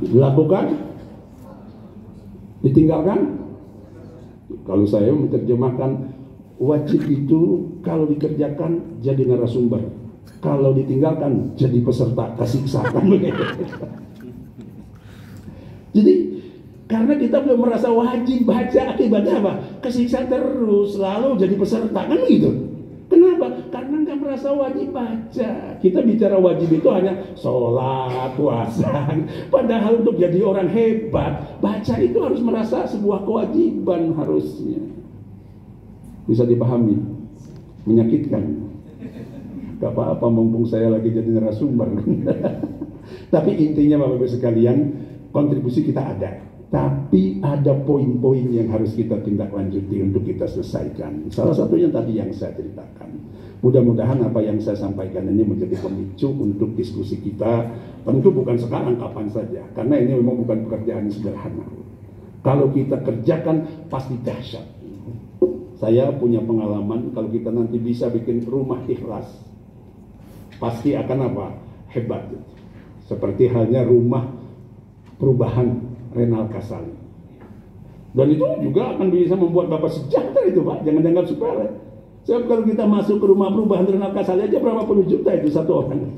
dilakukan, ditinggalkan. Kalau saya menerjemahkan wajib itu kalau dikerjakan jadi narasumber, kalau ditinggalkan jadi peserta kesiksakan. Jadi karena kita belum merasa wajib baca, akibatnya apa? Kesiksa terus, selalu jadi peserta, kan gitu. Kenapa? Karena nggak merasa wajib baca. Kita bicara wajib itu hanya sholat, puasa. Padahal untuk jadi orang hebat, baca itu harus merasa sebuah kewajiban harusnya. Bisa dipahami? Menyakitkan. Gak apa-apa mumpung saya lagi jadi narasumber. Tapi intinya Bapak Ibu sekalian, kontribusi kita ada. Tapi ada poin-poin yang harus kita tindak lanjuti untuk kita selesaikan. Salah satunya tadi yang saya ceritakan. Mudah-mudahan apa yang saya sampaikan ini menjadi pemicu untuk diskusi kita. Tentu bukan sekarang, kapan saja. Karena ini memang bukan pekerjaan sederhana. Kalau kita kerjakan pasti dahsyat. Saya punya pengalaman kalau kita nanti bisa bikin rumah ikhlas, pasti akan apa? Hebat. Seperti halnya rumah perubahan Renal Kasali. Dan itu juga akan bisa membuat Bapak sejahtera itu Pak. Jangan dianggap sepele. Sebab kalau kita masuk ke rumah perubahan Renal Kasali aja berapa puluh juta itu satu orang.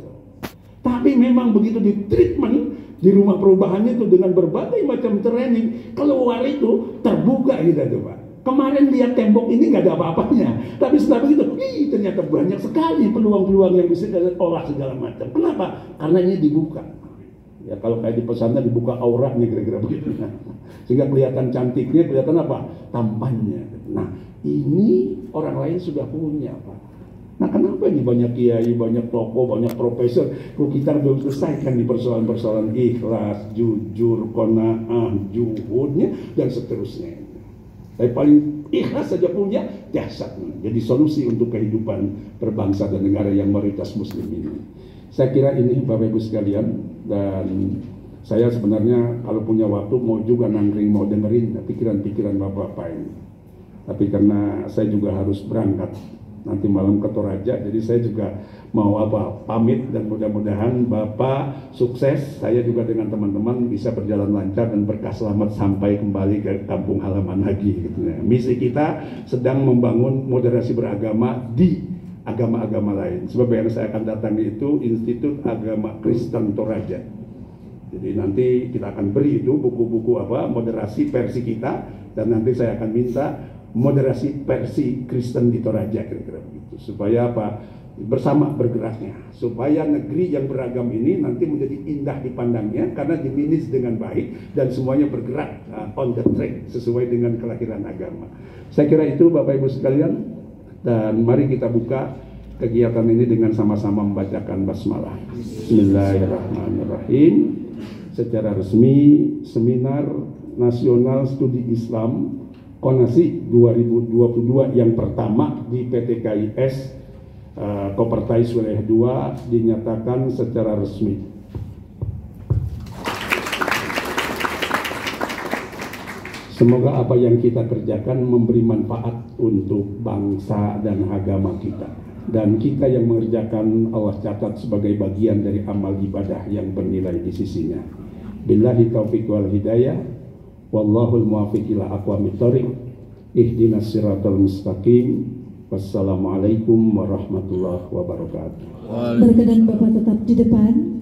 Tapi memang begitu di treatment di rumah perubahannya itu dengan berbagai macam training, keluar itu terbuka gitu tuh Pak. Kemarin lihat tembok ini nggak ada apa-apanya, tapi setelah begitu, ternyata banyak sekali peluang-peluang yang bisa kita olah segala macam. Kenapa? Karena ini dibuka. Ya kalau kayak di pesantren dibuka auratnya kira-kira begitu. Sehingga kelihatan cantiknya, kelihatan apa? Tampannya. Nah, ini orang lain sudah punya Pak. Nah, kenapa ini banyak kiai, banyak tokoh, banyak profesor, kalau kita belum selesaikan di persoalan-persoalan ikhlas, jujur, qanaah, juhudnya, dan seterusnya. Tapi paling ikhlas saja punya, dahsyat. Jadi solusi untuk kehidupan berbangsa dan negara yang mayoritas muslim ini. Saya kira ini Bapak Ibu sekalian, dan saya sebenarnya kalau punya waktu mau juga nangkring, mau dengerin pikiran-pikiran Bapak-Bapak ini. Tapi karena saya juga harus berangkat nanti malam ke Toraja, jadi saya juga mau pamit, dan mudah-mudahan Bapak sukses, saya juga dengan teman-teman bisa berjalan lancar dan berkah selamat sampai kembali ke kampung halaman lagi gitu ya. Misi kita sedang membangun moderasi beragama di agama-agama lain. Sebab yang saya akan datangi itu Institut Agama Kristen Toraja. Jadi nanti kita akan beri itu buku-buku moderasi versi kita, dan nanti saya akan minta moderasi versi Kristen di Toraja, kira-kira begitu. Supaya bersama bergeraknya, supaya negeri yang beragam ini nanti menjadi indah dipandangnya karena dimanage dengan baik dan semuanya bergerak on the track sesuai dengan kelahiran agama. Saya kira itu Bapak Ibu sekalian, dan mari kita buka kegiatan ini dengan sama-sama membacakan basmalah. Bismillahirrahmanirrahim. Secara resmi Seminar Nasional Studi Islam Konasi 2022 yang pertama di PT KIS Kopertai Wilayah 2 dinyatakan secara resmi. Semoga apa yang kita kerjakan memberi manfaat untuk bangsa dan agama kita. Dan kita yang mengerjakan Allah catat sebagai bagian dari amal ibadah yang bernilai di sisinya. Billahi taufiq wal hidayah. Wallahul muwaffiq ila aqwamit thoriq. Ihdinas siratal mustaqim. Wassalamualaikum warahmatullahi wabarakatuh. Berkenan Bapak tetap di depan.